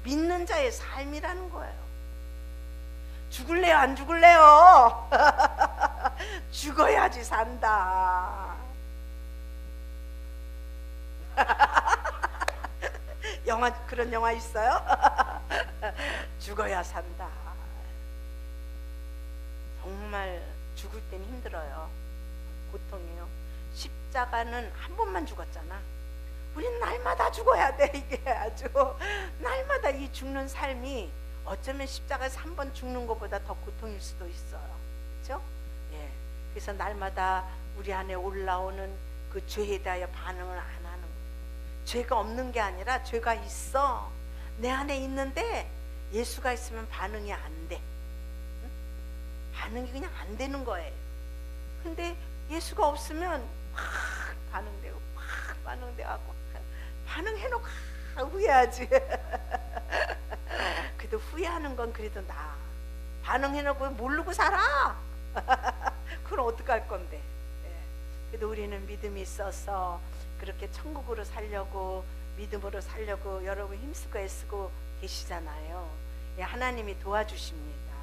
A: 믿는 자의 삶이라는 거예요. 죽을래요? 안 죽을래요? 죽어야지 산다. 그런 영화 있어요? 죽어야 산다. 정말 죽을 땐 힘들어요. 고통이에요. 십자가는 한 번만 죽었잖아. 우린 날마다 죽어야 돼. 이게 아주 날마다 이 죽는 삶이 어쩌면 십자가에서 한 번 죽는 것보다 더 고통일 수도 있어요. 그렇죠? 예. 그래서 날마다 우리 안에 올라오는 그 죄에 대하여 반응을 안 하는 거예요. 죄가 없는 게 아니라 죄가 있어. 내 안에 있는데 예수가 있으면 반응이 안 돼. 응? 반응이 그냥 안 되는 거예요. 근데 예수가 없으면 막 반응되고 막 반응돼갖고 반응해놓고 후회하지. 그래도 후회하는 건 그래도 나 반응해놓고 모르고 살아. 그럼 어떡할 건데. 그래도 우리는 믿음이 있어서 그렇게 천국으로 살려고, 믿음으로 살려고 여러분 힘쓰고 애쓰고 계시잖아요. 하나님이 도와주십니다.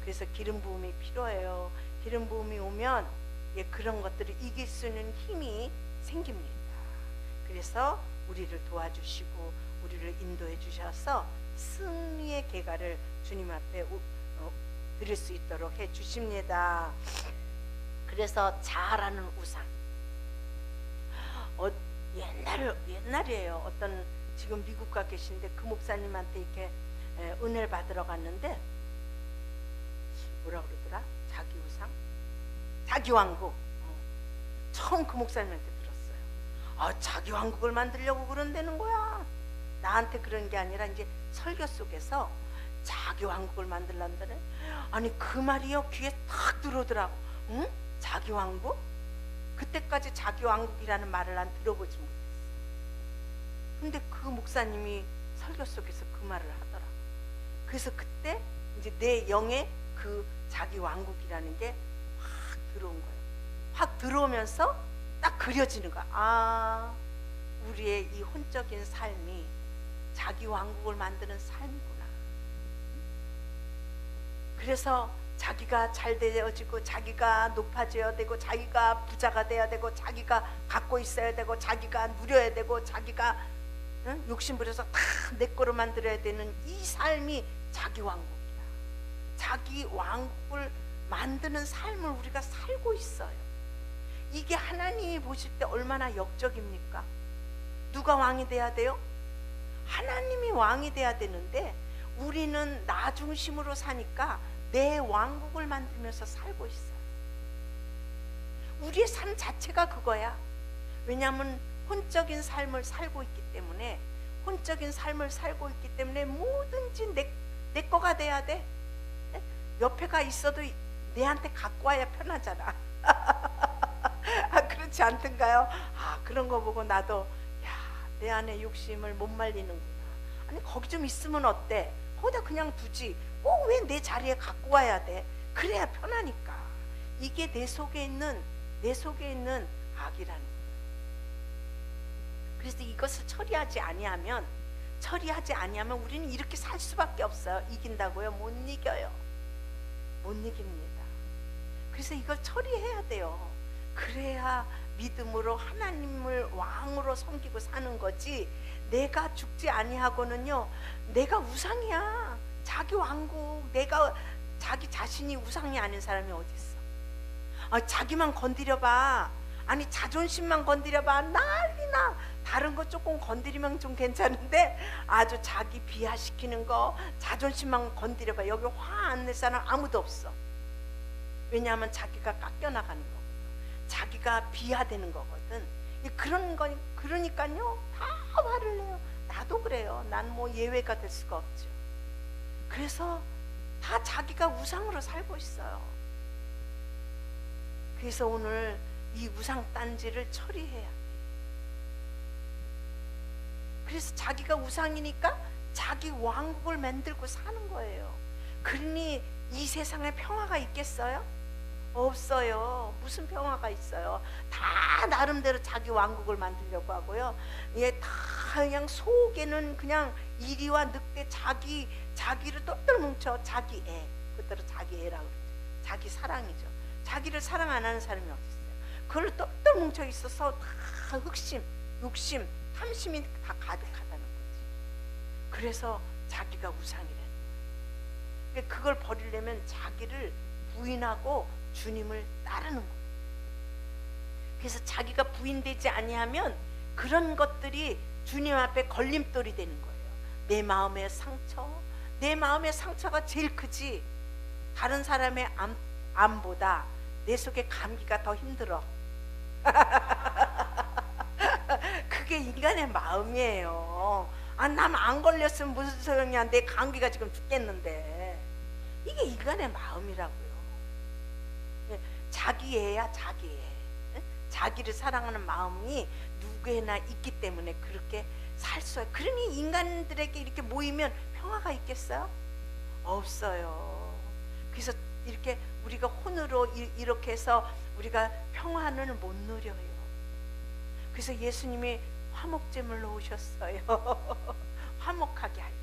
A: 그래서 기름 부음이 필요해요. 기름 부음이 오면 그런 것들을 이길 수 있는 힘이 생깁니다. 그래서 우리를 도와주시고 우리를 인도해 주셔서 승리의 계가를 주님 앞에 드릴 수 있도록 해 주십니다. 그래서 자라는 우상. 옛날이에요. 어떤 지금 미국 가 계신데 그 목사님한테 이렇게 은혜를 받으러 갔는데 뭐라 그러더라? 자기 우상? 자기 왕국. 처음 그 목사님한테 들었어요. 자기 왕국을 만들려고 그런다는 거야. 나한테 그런 게 아니라 이제 설교 속에서 자기 왕국을 만들란다네. 아니 그 말이요 귀에 탁 들어오더라고. 응? 자기 왕국? 그때까지 자기 왕국이라는 말을 난 들어보지 못했어. 근데 그 목사님이 설교 속에서 그 말을 하더라고. 그래서 그때 이제 내 영에 그 자기 왕국이라는 게 확 들어온 거예요. 확 들어오면서 딱 그려지는 거야. 우리의 이 혼적인 삶이 자기 왕국을 만드는 삶이구나. 그래서 자기가 잘 되어지고 자기가 높아져야 되고 자기가 부자가 돼야 되고 자기가 갖고 있어야 되고 자기가 누려야 되고 자기가 욕심 부려서 다 내 거로 만들어야 되는 이 삶이 자기 왕국이야. 자기 왕국을 만드는 삶을 우리가 살고 있어요. 이게 하나님이 보실 때 얼마나 역적입니까? 누가 왕이 돼야 돼요? 하나님이 왕이 돼야 되는데 우리는 나 중심으로 사니까 내 왕국을 만들면서 살고 있어요. 우리의 삶 자체가 그거야. 왜냐하면 혼적인 삶을 살고 있기 때문에, 혼적인 삶을 살고 있기 때문에 뭐든지 내 거가 돼야 돼. 옆에가 있어도 내한테 갖고 와야 편하잖아. 그렇지 않던가요? 그런 거 보고 나도 내 안에 욕심을 못 말리는구나. 아니 거기 좀 있으면 어때? 거기다 그냥 두지. 꼭 왜 내 자리에 갖고 와야 돼? 그래야 편하니까. 이게 내 속에 있는 악이라는 거예요. 그래서 이것을 처리하지 아니하면 우리는 이렇게 살 수밖에 없어요. 이긴다고요? 못 이겨요. 못 이깁니다. 그래서 이걸 처리해야 돼요. 그래야 믿음으로 하나님을 왕으로 섬기고 사는 거지. 내가 죽지 아니하고는요, 내가 우상이야. 자기 왕국, 내가 자기 자신이 우상이 아닌 사람이 어디 있어? 자기만 건드려봐. 아니 자존심만 건드려봐. 난리나. 다른 거 조금 건드리면 좀 괜찮은데 아주 자기 비하시키는 거, 자존심만 건드려봐. 여기 화 안 낼 사람 아무도 없어. 왜냐하면 자기가 깎여나가는 거, 자기가 비하되는 거거든. 그런 거, 그러니까요 다 화를 내요. 나도 그래요. 난 뭐 예외가 될 수가 없죠. 그래서 다 자기가 우상으로 살고 있어요. 그래서 오늘 이 우상 딴지를 처리해야 돼. 그래서 자기가 우상이니까 자기 왕국을 만들고 사는 거예요. 그러니 이 세상에 평화가 있겠어요? 없어요. 무슨 평화가 있어요? 다 나름대로 자기 왕국을 만들려고 하고요. 다 그냥 속에는 그냥 이리와 늑대, 자기를 똘똘 뭉쳐. 자기 애, 그대로 자기 애라고 그러죠. 자기 사랑이죠. 자기를 사랑 안 하는 사람이 어디 있어요? 그걸 똘똘 뭉쳐 있어서 다 흑심, 욕심, 탐심이 다 가득하다는 거지. 그래서 자기가 우상이라는 거예요. 그걸 버리려면 자기를 부인하고 주님을 따르는 거예요. 그래서 자기가 부인되지 아니하면 그런 것들이 주님 앞에 걸림돌이 되는 거예요. 내 마음의 상처가 제일 크지. 다른 사람의 암보다 내 속의 감기가 더 힘들어. 그게 인간의 마음이에요. 남 안 걸렸으면 무슨 소용이야. 내 감기가 지금 죽겠는데. 이게 인간의 마음이라고요. 자기 애야, 자기 애. 자기를 사랑하는 마음이 누구에나 있기 때문에 그렇게 살 수가. 그러니 인간들에게 이렇게 모이면 평화가 있겠어요? 없어요. 그래서 이렇게 우리가 혼으로 이렇게 해서 우리가 평화는 못 누려요. 그래서 예수님이 화목제물로 오셨어요. 화목하게 하려고.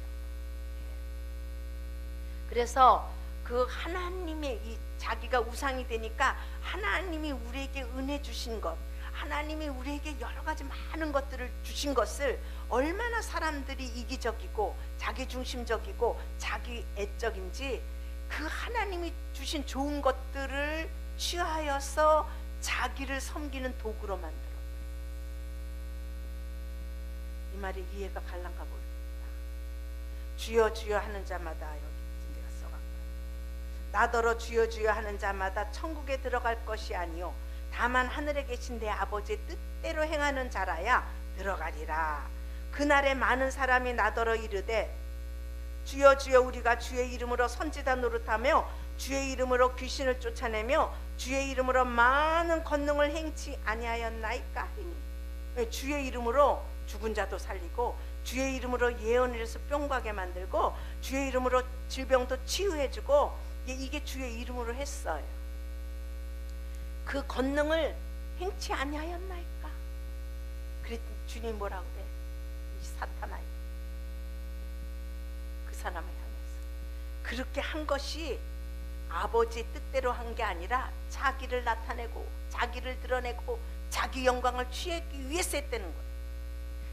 A: 그래서 그 하나님의 이 자기가 우상이 되니까 하나님이 우리에게 은혜 주신 것, 하나님이 우리에게 여러 가지 많은 것들을 주신 것을 얼마나 사람들이 이기적이고 자기중심적이고 자기애적인지 그 하나님이 주신 좋은 것들을 취하여서 자기를 섬기는 도구로 만들어. 이 말이 이해가 갈란가 모르겠다. 주여 주여 하는 자마다, 여기 내가 써갖고, 나더러 주여 주여 하는 자마다 천국에 들어갈 것이 아니요 다만 하늘에 계신 내 아버지의 뜻대로 행하는 자라야 들어가리라. 그날에 많은 사람이 나더러 이르되 주여 주여 우리가 주의 이름으로 선지자 노릇하며 주의 이름으로 귀신을 쫓아내며 주의 이름으로 많은 권능을 행치 아니하였나이까 하니. 주의 이름으로 죽은 자도 살리고 주의 이름으로 예언을 해서 뿅가게 만들고 주의 이름으로 질병도 치유해주고 이게 주의 이름으로 했어요. 그 권능을 행치 아니하였나이까. 그랬더니 주님 뭐라고 그래? 이 사탄아, 그 사람을 향해서 그렇게 한 것이 아버지의 뜻대로 한 게 아니라 자기를 나타내고 자기를 드러내고 자기 영광을 취하기 위해서 했다는 거예요.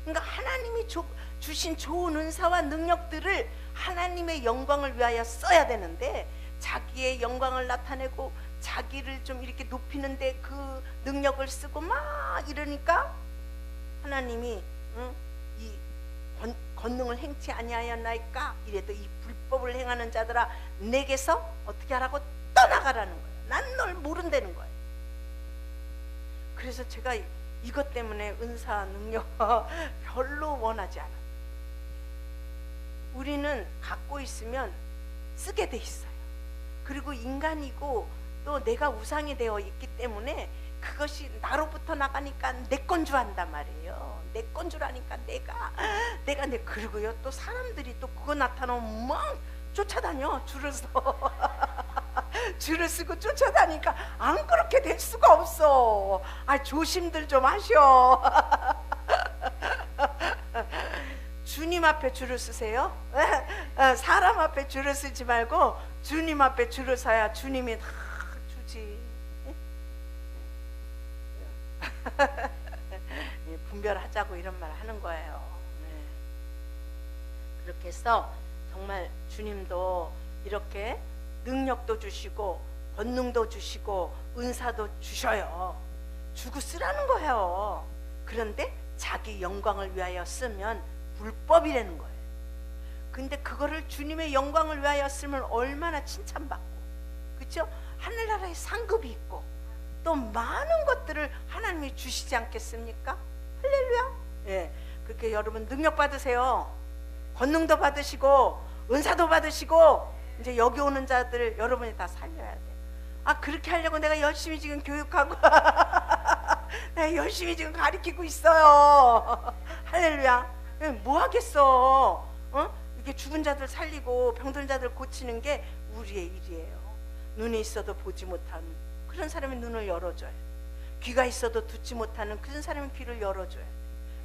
A: 그러니까 하나님이 주신 좋은 은사와 능력들을 하나님의 영광을 위하여 써야 되는데 자기의 영광을 나타내고 자기를 좀 이렇게 높이는데 그 능력을 쓰고 막 이러니까 하나님이 이 권능을 행치 아니하였나이까. 이래도 이 불법을 행하는 자들아 내게서 어떻게 하라고? 떠나가라는 거예요. 난 널 모른다는 거예요. 그래서 제가 이것 때문에 은사 능력 별로 원하지 않아요. 우리는 갖고 있으면 쓰게 돼 있어요. 그리고 인간이고 또 내가 우상이 되어 있기 때문에 그것이 나로부터 나가니까 내 건 줄 안단 말이에요. 내 건 줄 아니까 내가 그리고요 또 사람들이 또 그거 나타나면 막 쫓아다녀. 줄을 서 줄을 쓰고 쫓아다니까 안 그렇게 될 수가 없어. 아, 조심들 좀 하셔. 주님 앞에 줄을 쓰세요. 사람 앞에 줄을 쓰지 말고 주님 앞에 줄을 서야 주님이 다 주지. 분별하자고 이런 말 하는 거예요. 그렇게 해서 정말 주님도 이렇게 능력도 주시고 권능도 주시고 은사도 주셔요. 주고 쓰라는 거예요. 그런데 자기 영광을 위하여 쓰면 불법이라는 거예요. 근데 그거를 주님의 영광을 위하여 쓰면 얼마나 칭찬받고, 그렇죠? 하늘나라에 상급이 있고 또 많은 것들을 하나님이 주시지 않겠습니까? 할렐루야. 예, 그렇게 여러분 능력 받으세요. 권능도 받으시고 은사도 받으시고 이제 여기 오는 자들 여러분이 다 살려야 돼. 아, 그렇게 하려고 내가 열심히 지금 교육하고 내가 열심히 지금 가르치고 있어요. 할렐루야. 뭐 하겠어? 이렇게 죽은 자들 살리고 병든 자들 고치는 게 우리의 일이에요. 눈이 있어도 보지 못하는 그런 사람의 눈을 열어줘요. 귀가 있어도 듣지 못하는 그런 사람의 귀를 열어줘요.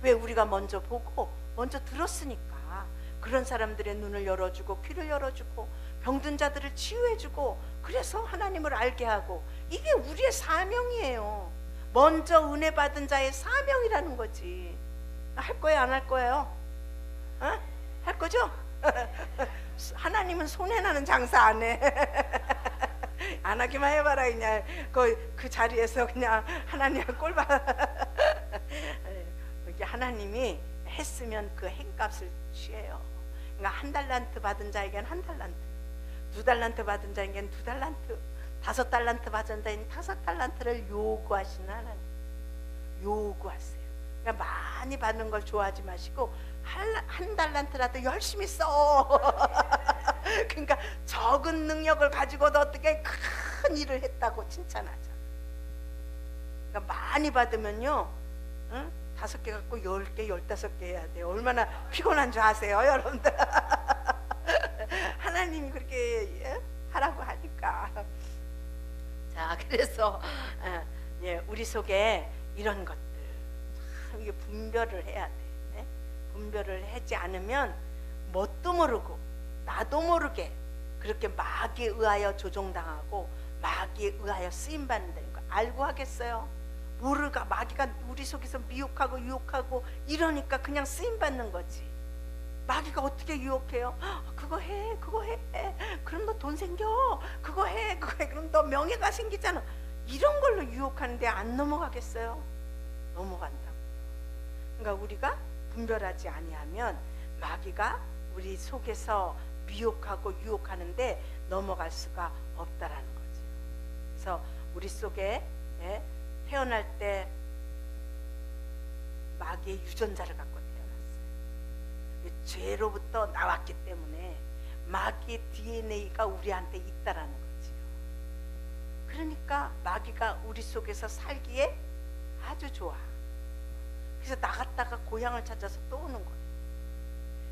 A: 왜? 우리가 먼저 보고 먼저 들었으니까. 그런 사람들의 눈을 열어주고 귀를 열어주고 병든 자들을 치유해주고 그래서 하나님을 알게 하고, 이게 우리의 사명이에요. 먼저 은혜 받은 자의 사명이라는 거지. 할 거예요, 안 할 거예요? 할 거죠? 하나님은 손해나는 장사 안 해. 안 하기만 해봐라. 그냥 그 자리에서 그냥 하나님 꼴봐. 하나님이 했으면 그 행값을 취해요. 그러니까 1달란트 받은 자에겐 1달란트, 2달란트 받은 자에겐 2달란트, 5달란트 받은 자에겐 5달란트를 요구하시는 하나님. 요구하세요. 그러니까 많이 받는 걸 좋아하지 마시고 한 달란트라도 열심히 써. 그러니까 적은 능력을 가지고도 어떻게 큰 일을 했다고 칭찬하자. 그러니까 많이 받으면요, 5개 갖고 10개, 15개 해야 돼요. 얼마나 피곤한 줄 아세요, 여러분들? 하나님이 그렇게 하라고 하니까. 자, 그래서 우리 속에 이런 것들 참 이게 분별을 해야 돼. 분별을 하지 않으면 뭣도 모르고 나도 모르게 그렇게 마귀에 의하여 조종당하고 마귀에 의하여 쓰임받는다는 거 알고 하겠어요? 모르가 마귀가 우리 속에서 미혹하고 유혹하고 이러니까 그냥 쓰임받는 거지. 마귀가 어떻게 유혹해요? 그거 해, 그거 해. 그럼 너 돈 생겨. 그거 해, 그거 해. 그럼 너 명예가 생기잖아. 이런 걸로 유혹하는데 안 넘어가겠어요? 넘어간다고. 그러니까 우리가 분별하지 아니하면 마귀가 우리 속에서 미혹하고 유혹하는데 넘어갈 수가 없다라는 거죠. 그래서 우리 속에 태어날 때 마귀의 유전자를 갖고 태어났어요. 죄로부터 나왔기 때문에 마귀의 DNA가 우리한테 있다라는 거지요. 그러니까 마귀가 우리 속에서 살기에 아주 좋아. 그래서 나갔다가 고향을 찾아서 또 오는 거예요.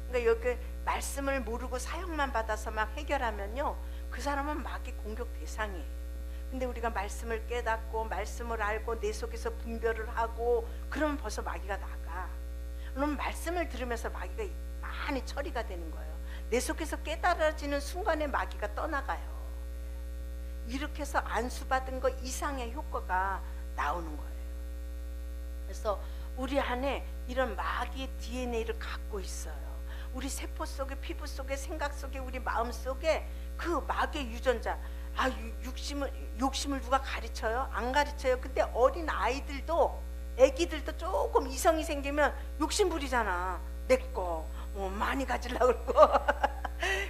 A: 그러니까 여기 말씀을 모르고 사역만 받아서 막 해결하면요, 그 사람은 마귀 공격 대상이에요. 근데 우리가 말씀을 깨닫고 말씀을 알고 내 속에서 분별을 하고 그러면 벌써 마귀가 나가. 그럼 말씀을 들으면서 마귀가 많이 처리가 되는 거예요. 내 속에서 깨달아지는 순간에 마귀가 떠나가요. 이렇게 해서 안수받은 거 이상의 효과가 나오는 거예요. 그래서 우리 안에 이런 마귀의 DNA를 갖고 있어요. 우리 세포 속에, 피부 속에, 생각 속에, 우리 마음 속에 그 마귀의 유전자. 욕심을 누가 가르쳐요? 안 가르쳐요. 근데 어린 아이들도, 애기들도 조금 이성이 생기면 욕심 부리잖아. 내 거 많이 가지려고 그러고.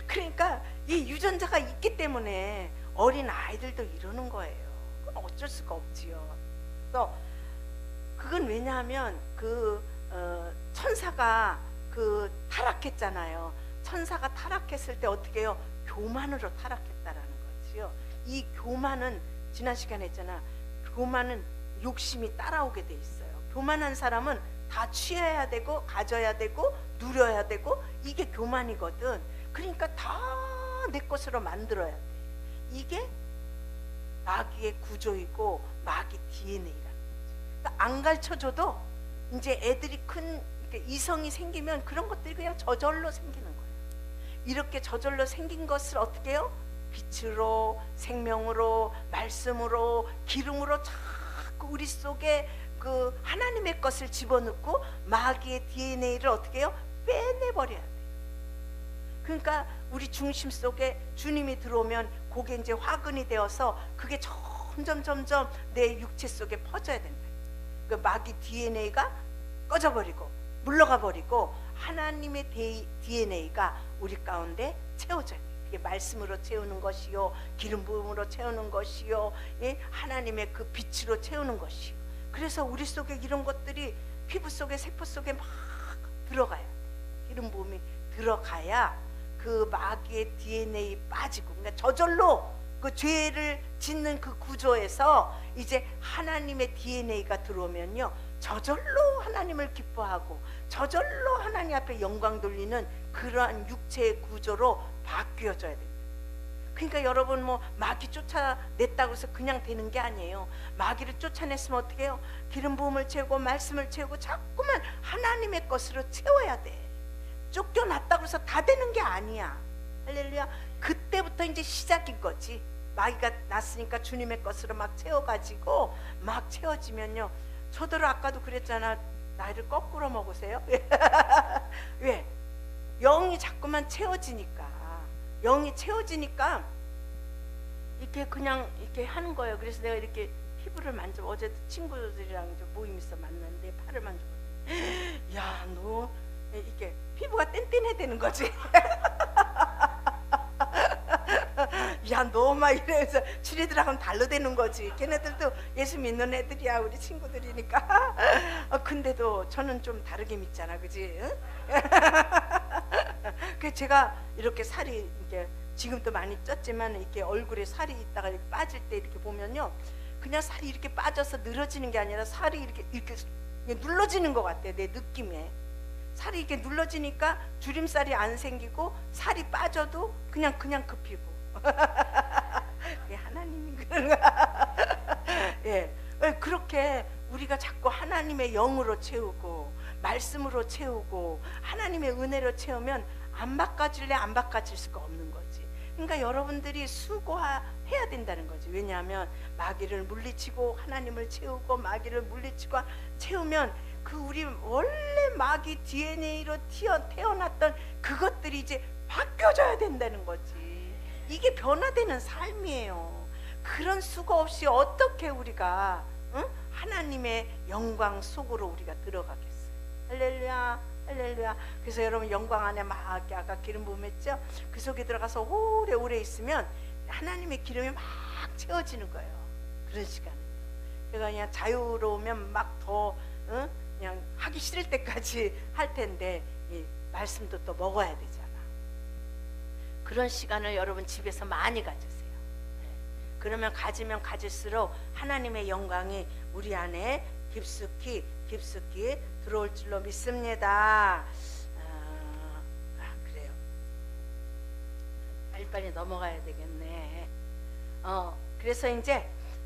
A: 그러니까 이 유전자가 있기 때문에 어린 아이들도 이러는 거예요. 그건 어쩔 수가 없지요. 그래서 그건 왜냐하면 천사가 타락했잖아요. 천사가 타락했을 때 어떻게 해요? 교만으로 타락했다라는 거지요. 이 교만은 지난 시간에 했잖아. 교만은 욕심이 따라오게 돼 있어요. 교만한 사람은 다 취해야 되고 가져야 되고 누려야 되고 이게 교만이거든. 그러니까 다 내 것으로 만들어야 돼. 이게 마귀의 구조이고 마귀 DNA라는 거지. 그러니까 안 가르쳐줘도 이제 애들이 큰 이성이 생기면 그런 것들이 그냥 저절로 생기는 거예요. 이렇게 저절로 생긴 것을 어떻게 해요? 빛으로, 생명으로, 말씀으로, 기름으로 자꾸 우리 속에 그 하나님의 것을 집어넣고 마귀의 DNA를 어떻게 해요? 빼내버려야 돼요. 그러니까 우리 중심 속에 주님이 들어오면 그게 이제 화근이 되어서 그게 점점 내 육체 속에 퍼져야 된다. 그 마귀 DNA가 꺼져버리고 물러가 버리고 하나님의 DNA가 우리 가운데 채워져야 돼요. 그게 말씀으로 채우는 것이요, 기름 부음으로 채우는 것이요, 하나님의 그 빛으로 채우는 것이요. 그래서 우리 속에 이런 것들이 피부 속에, 세포 속에 막 들어가야 돼. 기름 부음이 들어가야 그 마귀의 DNA 빠지고, 그러니까 저절로 그 죄를 짓는 그 구조에서 이제 하나님의 DNA가 들어오면요, 저절로 하나님을 기뻐하고 저절로 하나님 앞에 영광 돌리는 그러한 육체의 구조로 바뀌어져야 됩니다. 그러니까 여러분 마귀 쫓아냈다고 해서 그냥 되는 게 아니에요. 마귀를 쫓아냈으면 어떻게 해요? 기름 부음을 채우고 말씀을 채우고 자꾸만 하나님의 것으로 채워야 돼. 쫓겨났다고 해서 다 되는 게 아니야. 할렐루야. 그때부터 이제 시작인 거지. 마귀가 났으니까 주님의 것으로 막 채워가지고 막 채워지면요, 저더러 아까도 그랬잖아. 나이를 거꾸로 먹으세요. 왜? 영이 자꾸만 채워지니까, 영이 채워지니까 이렇게 그냥 이렇게 하는 거예요. 그래서 내가 이렇게 피부를 만져, 어제 친구들이랑 모임 있어 만났는데 팔을 만져봤더니 야, 너 이렇게 피부가 뗀뗀해야 되는 거지. 야, 너 막 이래서 지네들하고는 달로 되는 거지. 걔네들도 예수 믿는 애들이야, 우리 친구들이니까. 근데도 저는 좀 다르게 믿잖아, 그지? 그 제가 이렇게 살이 이렇게 지금도 많이 쪘지만 이렇게 얼굴에 살이 있다가 이렇게 빠질 때 이렇게 보면요, 그냥 살이 이렇게 빠져서 늘어지는 게 아니라 살이 이렇게 이게 눌러지는 것 같아. 내 느낌에 살이 이렇게 눌러지니까 주름살이 안 생기고 살이 빠져도 그냥 그 피부. 예, 하나님이 그런가? 예, 그렇게 우리가 자꾸 하나님의 영으로 채우고 말씀으로 채우고 하나님의 은혜로 채우면 안 바꿔질래 안 바꿔질 수가 없는 거지. 그러니까 여러분들이 수고해야 된다는 거지. 왜냐하면 마귀를 물리치고 하나님을 채우고 마귀를 물리치고 채우면 그 우리 원래 마귀 DNA로 태어났던 그것들이 이제 바뀌어져야 된다는 거지. 이게 변화되는 삶이에요. 그런 수고 없이 어떻게 우리가 하나님의 영광 속으로 우리가 들어가겠어요. 할렐루야, 할렐루야. 그래서 여러분 영광 안에 막 아까 기름 부음했죠? 그 속에 들어가서 오래오래 있으면 하나님의 기름이 막 채워지는 거예요. 그런 시간은. 그러니까 그냥 자유로우면 막 더 그냥 하기 싫을 때까지 할 텐데 이 말씀도 또 먹어야 되잖아. 그런 시간을 여러분 집에서 많이 가지세요. 그러면 가지면 가질수록 하나님의 영광이 우리 안에 깊숙이 들어올 줄로 믿습니다. 그래요. 빨리빨리 넘어가야 되겠네. 그래서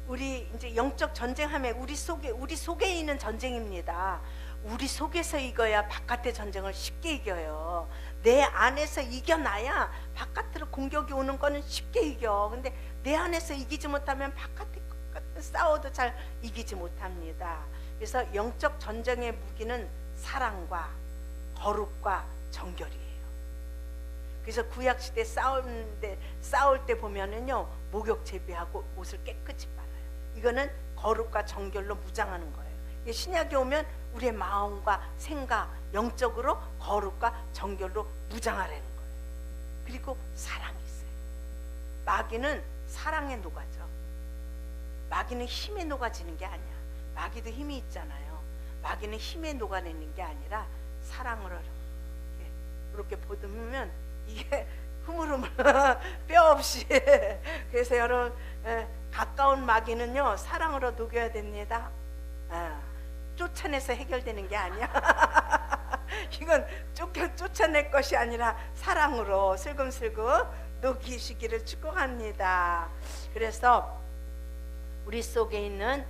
A: 우리 이제 영적 전쟁하면 우리 속에 있는 전쟁입니다. 우리 속에서 이겨야 바깥의 전쟁을 쉽게 이겨요. 내 안에서 이겨놔야 바깥으로 공격이 오는 거는 쉽게 이겨. 근데 내 안에서 이기지 못하면 바깥에 싸워도 잘 이기지 못합니다. 그래서 영적 전쟁의 무기는 사랑과 거룩과 정결이에요. 그래서 구약시대 싸울 때 보면은요, 목욕 제비하고 옷을 깨끗이 빨아요. 이거는 거룩과 정결로 무장하는 거예요. 신약에 오면 우리의 마음과 생각, 영적으로 거룩과 정결로 무장하라는 거예요. 그리고 사랑이 있어요. 마귀는 사랑에 녹아져. 마귀는 힘에 녹아지는 게 아니야. 마귀도 힘이 있잖아요. 마귀는 힘에 녹아내는 게 아니라 사랑으로 이렇게 보듬으면 이게 흐물흐물 뼈 없이. 그래서 여러분 가까운 마귀는요 사랑으로 녹여야 됩니다. 쫓아내서 해결되는 게 아니야. 이건 쫓아낼 것이 아니라 사랑으로 슬금슬금 녹이시기를 축복합니다. 그래서 우리 속에 있는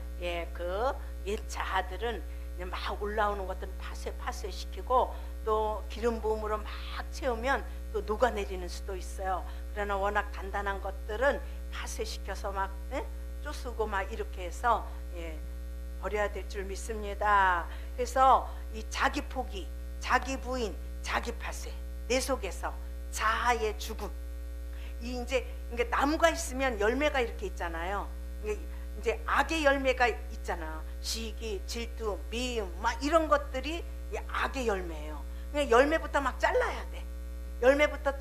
A: 그 옛 자아들은 막 올라오는 것들은 파쇄시키고 또 기름 부음으로 막 채우면 또 녹아내리는 수도 있어요. 그러나 워낙 단단한 것들은 파쇄시켜서 막 쪼쓰고 막 이렇게 해서 버려야 될 줄 믿습니다. 그래서 이 자기 포기, 자기 부인, 자기 파쇄, 내 속에서 자아의 죽음. 이제 나무가 있으면 열매가 이렇게 있잖아요. 이제 악의 열매가 있잖아. 시기, 질투, 미움, 막 이런 것들이 악의 열매예요. 그냥 열매부터 막 잘라야 돼. 열매부터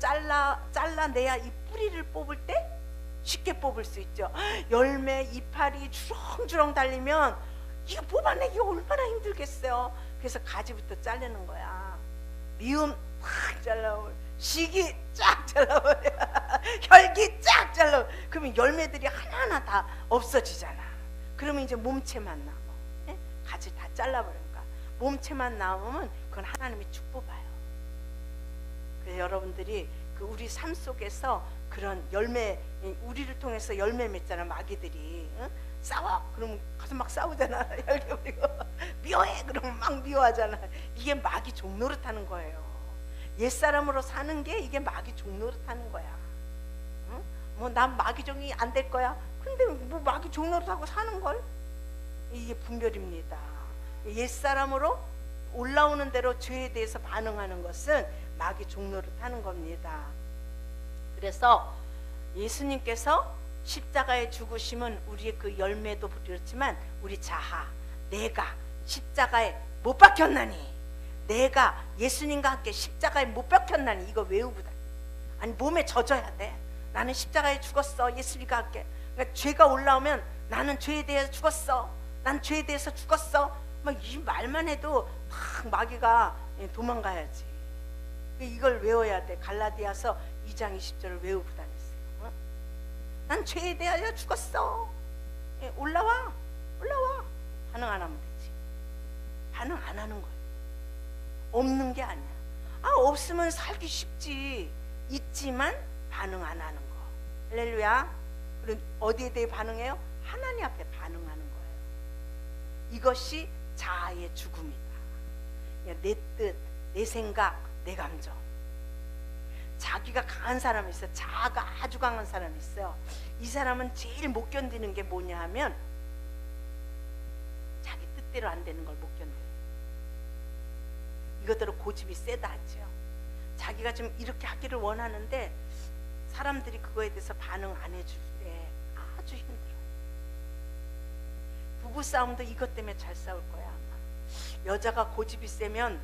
A: 잘라내야 이 뿌리를 뽑을 때 쉽게 뽑을 수 있죠. 열매 이파리 주렁주렁 달리면 이거 뽑아내기 얼마나 힘들겠어요. 그래서 가지부터 자르는 거야. 미움 팍 잘라버려, 시기 쫙 잘라버려, 혈기 쫙 잘라. 그러면 열매들이 하나하나 다 없어지잖아. 그러면 이제 몸체만 남아. 가지 다 잘라버리니까 몸체만 남으면 그건 하나님이 축복 봐요. 그래서 여러분들이 그 우리 삶 속에서 그런 열매, 우리를 통해서 열매 맺잖아. 마귀들이 싸워 그러면 가서 막 싸우잖아. 열개 버리고 미워해 그러면 막 미워하잖아. 이게 마귀 종노릇하는 거예요. 옛사람으로 사는 게 이게 마귀 종노릇하는 거야. 뭐 난 마귀종이 안 될 거야. 근데 뭐 마귀 종노릇하고 사는 걸? 이게 분별입니다. 옛사람으로 올라오는 대로 죄에 대해서 반응하는 것은 마귀 종노릇하는 겁니다. 그래서 예수님께서 십자가에 죽으심은 우리의 그 열매도 그렇지만 우리 자아, 내가 십자가에 못 박혔나니, 내가 예수님과 함께 십자가에 못 박혔나니, 이거 외우고다. 아니 몸에 젖어야 돼. 나는 십자가에 죽었어. 예수님과 함께. 그러니까 죄가 올라오면 나는 죄에 대해서 죽었어. 난 죄에 대해서 죽었어. 막 이 말만 해도 막 마귀가 도망가야지. 이걸 외워야 돼. 갈라디아서 2장 20절을 외우고 다녔어요. 난 죄에 대하여 죽었어. 올라와 반응 안 하면 되지. 반응 안 하는 거예요. 없는 게 아니야. 없으면 살기 쉽지. 있지만 반응 안 하는 거. 할렐루야. 그럼 어디에 대해 반응해요? 하나님 앞에 반응하는 거예요. 이것이 자아의 죽음이다. 내 뜻, 내 생각, 내 감정. 자기가 강한 사람이 있어요. 자아가 아주 강한 사람이 있어요. 이 사람은 제일 못 견디는 게 뭐냐 하면 자기 뜻대로 안 되는 걸 못 견뎌요. 이것대로 고집이 세다 하죠. 자기가 좀 이렇게 하기를 원하는데 사람들이 그거에 대해서 반응 안 해줄 때 아주 힘들어요. 부부싸움도 이것 때문에 잘 싸울 거야 아마. 여자가 고집이 세면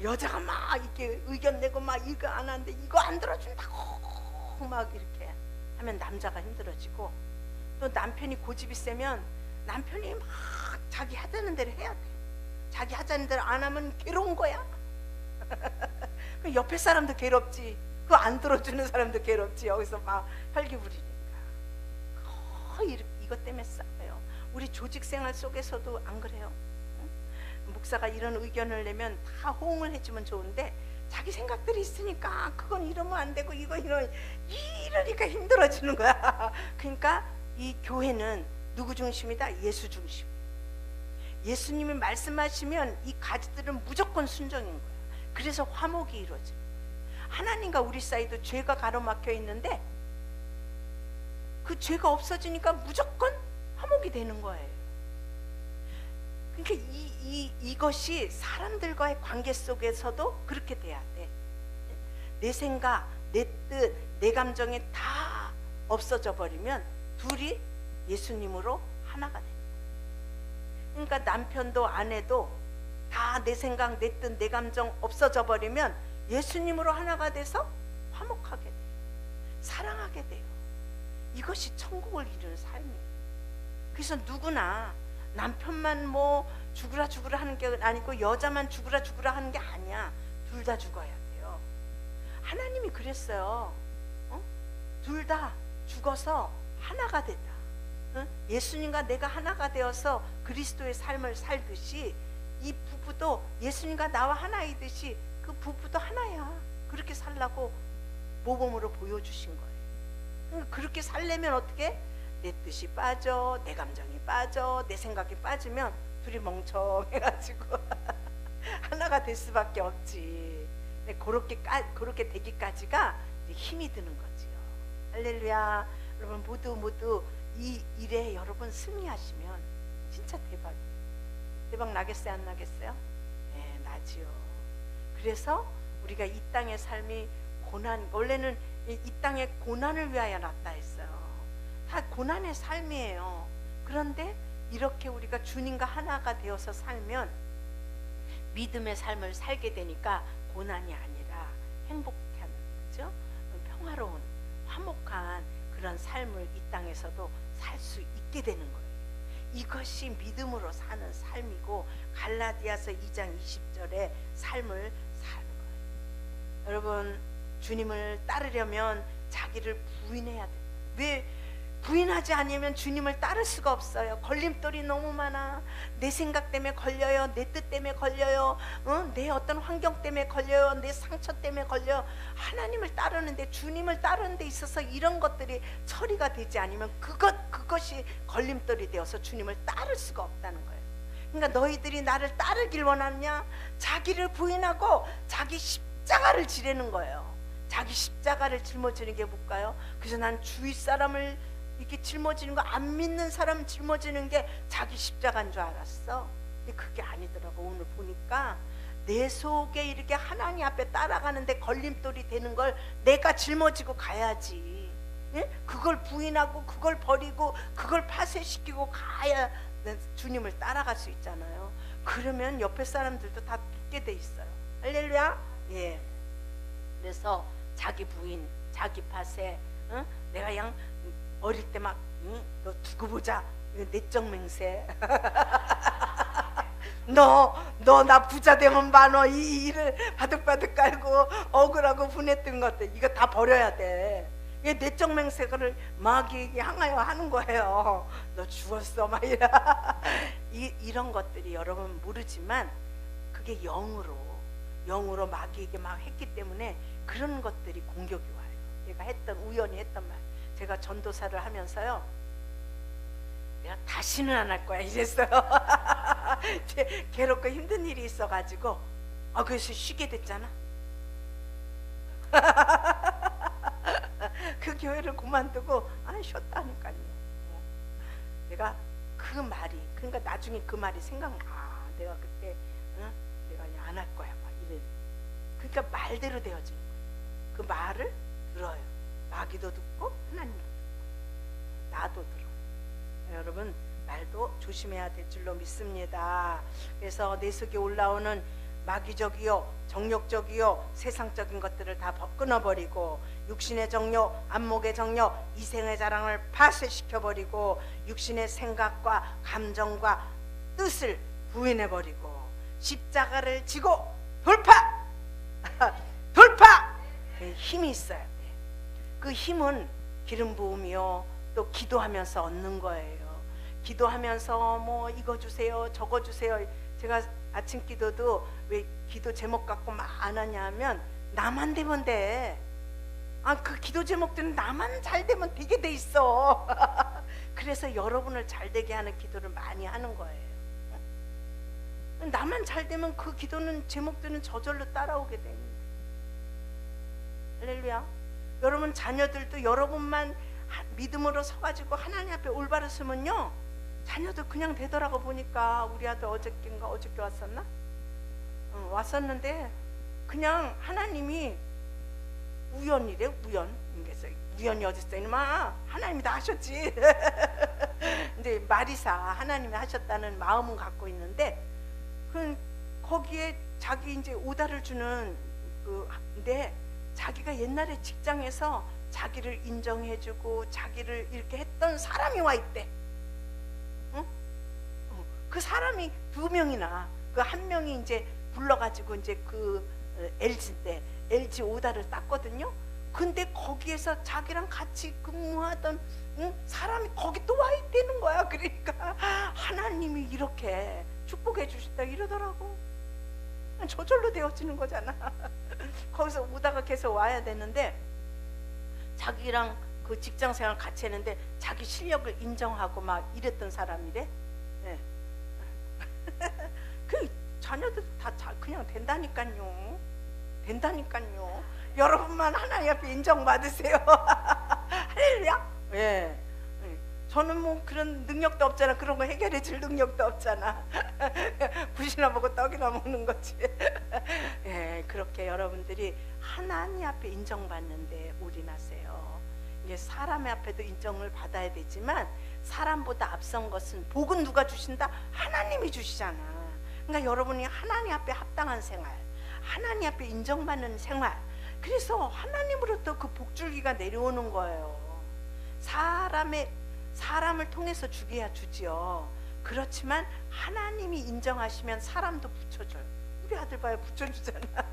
A: 여자가 막 이렇게 의견 내고 막 이거 안 하는데 이거 안 들어준다고 막 이렇게 하면 남자가 힘들어지고, 또 남편이 고집이 세면 남편이 막 자기 하자는 대로 해야 돼. 자기 하자는 대로 안 하면 괴로운 거야. 옆에 사람도 괴롭지, 그거 안 들어주는 사람도 괴롭지. 여기서 막 혈기 부리니까 거의 이것 때문에 싸워요. 우리 조직 생활 속에서도 안 그래요? 목사가 이런 의견을 내면 다 호응을 해주면 좋은데 자기 생각들이 있으니까 그건 이러면 안 되고 이거 이러니까 힘들어지는 거야. 그러니까 이 교회는 누구 중심이다? 예수 중심. 예수님이 말씀하시면 이 가지들은 무조건 순종인 거야. 그래서 화목이 이루어져. 하나님과 우리 사이도 죄가 가로막혀 있는데 그 죄가 없어지니까 무조건 화목이 되는 거예요. 그러니까 이것이 사람들과의 관계 속에서도 그렇게 돼야 돼. 내 생각, 내 뜻, 내 감정이 다 없어져 버리면 둘이 예수님으로 하나가 돼. 그러니까 남편도 아내도 다 내 생각, 내 뜻, 내 감정 없어져 버리면 예수님으로 하나가 돼서 화목하게 돼요. 사랑하게 돼요. 이것이 천국을 이루는 삶이에요. 그래서 누구나 남편만 뭐 죽으라 하는 게 아니고 여자만 죽으라 하는 게 아니야. 둘 다 죽어야 돼요. 하나님이 그랬어요. 둘 다 죽어서 하나가 됐다. 예수님과 내가 하나가 되어서 그리스도의 삶을 살듯이 이 부부도 예수님과 나와 하나이듯이 그 부부도 하나야. 그렇게 살라고 모범으로 보여주신 거예요. 그렇게 살려면 어떻게? 내 뜻이 빠져, 내 감정이 빠져, 내 생각이 빠지면 둘이 멍청해가지고 하나가 될 수밖에 없지. 그렇게 되기까지가 힘이 드는 거지요. 할렐루야. 여러분 모두 이 일에 여러분 승리하시면 진짜 대박 나겠어요? 안 나겠어요? 네, 나지요. 그래서 우리가 이 땅의 삶이 원래는 이 땅의 고난을 위하여 났다 했어요. 다 고난의 삶이에요. 그런데 이렇게 우리가 주님과 하나가 되어서 살면 믿음의 삶을 살게 되니까 고난이 아니라 행복한, 그죠? 평화로운, 화목한 그런 삶을 이 땅에서도 살 수 있게 되는 거예요. 이것이 믿음으로 사는 삶이고 갈라디아서 2장 20절의 삶을 사는 거예요. 여러분 주님을 따르려면 자기를 부인해야 돼요. 왜 부인하지 않으면 주님을 따를 수가 없어요. 걸림돌이 너무 많아. 내 생각 때문에 걸려요. 내 뜻 때문에 걸려요. 내 어떤 환경 때문에 걸려요. 내 상처 때문에 걸려요. 하나님을 따르는데, 주님을 따르는 데 있어서 이런 것들이 처리가 되지 않으면 그것이 걸림돌이 되어서 주님을 따를 수가 없다는 거예요. 그러니까 너희들이 나를 따르길 원하느냐? 자기를 부인하고 자기 십자가를 지르는 거예요. 자기 십자가를 짊어지는 게 뭘까요? 그래서 난 주위 사람을 이렇게 짊어지는 거, 안 믿는 사람 짊어지는 게 자기 십자가인 줄 알았어. 근데 그게 아니더라고. 오늘 보니까 내 속에 이렇게 하나님 앞에 따라가는데 걸림돌이 되는 걸 내가 짊어지고 가야지. 예? 그걸 부인하고 그걸 버리고 그걸 파쇄시키고 가야 주님을 따라갈 수 있잖아요. 그러면 옆에 사람들도 다 붙게 돼 있어요. 할렐루야. 예. 그래서 자기 부인, 자기 파쇄, 내가 그냥 어릴 때 막 너 두고 보자, 내적 맹세. 너 나 부자 되면 많어. 이 일을 바득바득 깔고 억울하고 분했던 것들 이거 다 버려야 돼. 얘 내적 맹세를 마귀에게 향하여 하는 거예요. 너 죽었어 막 이런 것들이 여러분 모르지만 그게 영으로 마귀에게 막 했기 때문에 그런 것들이 공격이 와요. 얘가 우연히 했던 말. 제가 전도사를 하면서요, 내가 다시는 안 할 거야 이랬어요. 괴롭고 힘든 일이 있어가지고 그래서 쉬게 됐잖아. 그 교회를 그만두고 쉬었다니까요. 내가 그 말이, 그러니까 나중에 그 말이 생각나. 내가 그때 내가 안 할 거야 막 이래. 그러니까 말대로 되어진 거예요. 그 말을 들어요. 마귀도 듣고 하나님도 듣고 나도 들어. 여러분 말도 조심해야 될 줄로 믿습니다. 그래서 내 속에 올라오는 마귀적이요 정욕적이요 세상적인 것들을 다 끊어버리고 육신의 정욕, 안목의 정욕, 이생의 자랑을 파쇄시켜버리고 육신의 생각과 감정과 뜻을 부인해버리고 십자가를 지고 돌파! 돌파! 힘이 있어야 돼. 그 힘은 기름 부음이요 또 기도하면서 얻는 거예요. 기도하면서 뭐 이거 주세요 저거 주세요. 제가 아침 기도도 왜 기도 제목 갖고 막 안 하냐 하면 나만 되면 돼. 그 기도 제목들은 나만 잘 되면 되게 돼 있어. 그래서 여러분을 잘 되게 하는 기도를 많이 하는 거예요. 나만 잘 되면 그 기도는 제목들은 저절로 따라오게 됩니다. 할렐루야. 여러분 자녀들도 여러분만 믿음으로 서가지고 하나님 앞에 올바로 서면요 자녀도 그냥 되더라고. 보니까 우리 아들 어저께 왔었나? 왔었는데 그냥 하나님이 우연이래. 그래서 우연이 어딨어 이놈아, 하나님이 다 하셨지. 근데 마리사 하나님이 하셨다는 마음은 갖고 있는데 거기에 자기 이제 오다를 주는 근데 자기가 옛날에 직장에서 자기를 인정해주고 자기를 이렇게 했던 사람이 와 있대. 응? 그 사람이 2명이나 그 한 명이 이제 불러가지고 이제 LG인데 LG 오다를 땄거든요. 근데 거기에서 자기랑 같이 근무하던 사람이 거기 또 와 있다는 거야. 그러니까 하나님이 이렇게 축복해 주셨다 이러더라고. 저절로 되어지는 거잖아. 거기서 오다가 계속 와야 되는데 자기랑 그 직장생활 같이 했는데 자기 실력을 인정하고 막 이랬던 사람이래. 네. 그 자녀들 다 그냥 된다니까요. 여러분만 하나님 앞에 인정받으세요. 할렐루야. 예. 저는 뭐 그런 능력도 없잖아. 그런 거 해결해 줄 능력도 없잖아. 굿이나 먹고 떡이나 먹는 거지. 예, 그렇게 여러분들이 하나님 앞에 인정받는데 올인하세요. 이게 사람 앞에도 인정을 받아야 되지만 사람보다 앞선 것은 복은 누가 주신다? 하나님이 주시잖아. 그러니까 여러분이 하나님 앞에 합당한 생활, 하나님 앞에 인정받는 생활, 그래서 하나님으로부터 그 복줄기가 내려오는 거예요. 사람을 통해서 주게야 주지요. 그렇지만 하나님이 인정하시면 사람도 붙여줘요. 우리 아들 봐요, 붙여주잖아.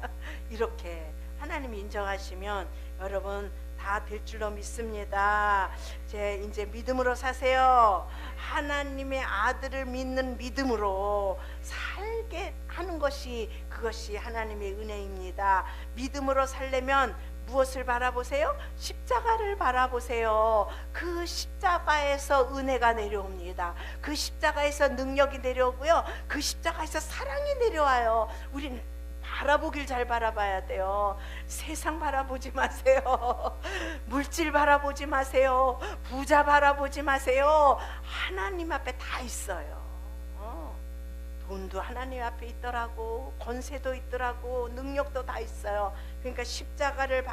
A: 이렇게 하나님이 인정하시면 여러분 다 될 줄로 믿습니다. 이제 믿음으로 사세요. 하나님의 아들을 믿는 믿음으로 살게 하는 그것이 하나님의 은혜입니다. 믿음으로 살려면 무엇을 바라보세요? 십자가를 바라보세요. 그 십자가에서 은혜가 내려옵니다. 그 십자가에서 능력이 내려오고요. 그 십자가에서 사랑이 내려와요. 우리는 바라보길 잘 바라봐야 돼요. 세상 바라보지 마세요. 물질 바라보지 마세요. 부자 바라보지 마세요. 하나님 앞에 다 있어요. 돈도 하나님 앞에 있더라고. 권세도 있더라고. 능력도 다 있어요. 그러니까 십자가를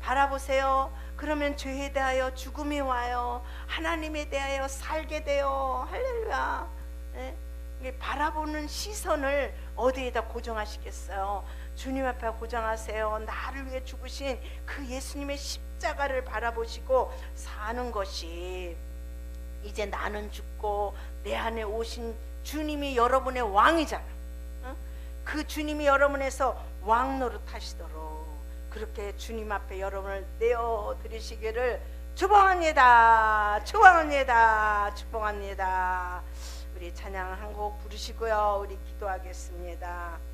A: 바라보세요. 그러면 죄에 대하여 죽음이 와요. 하나님에 대하여 살게 돼요. 할렐루야. 네? 바라보는 시선을 어디에다 고정하시겠어요? 주님 앞에 고정하세요. 나를 위해 죽으신 그 예수님의 십자가를 바라보시고 사는 것이, 이제 나는 죽고 내 안에 오신 주님이 여러분의 왕이잖아. 그 주님이 여러분에서 왕 노릇 하시도록 그렇게 주님 앞에 여러분을 내어 드리시기를 축복합니다. 축복합니다. 축복합니다. 우리 찬양 한 곡 부르시고요. 우리 기도하겠습니다.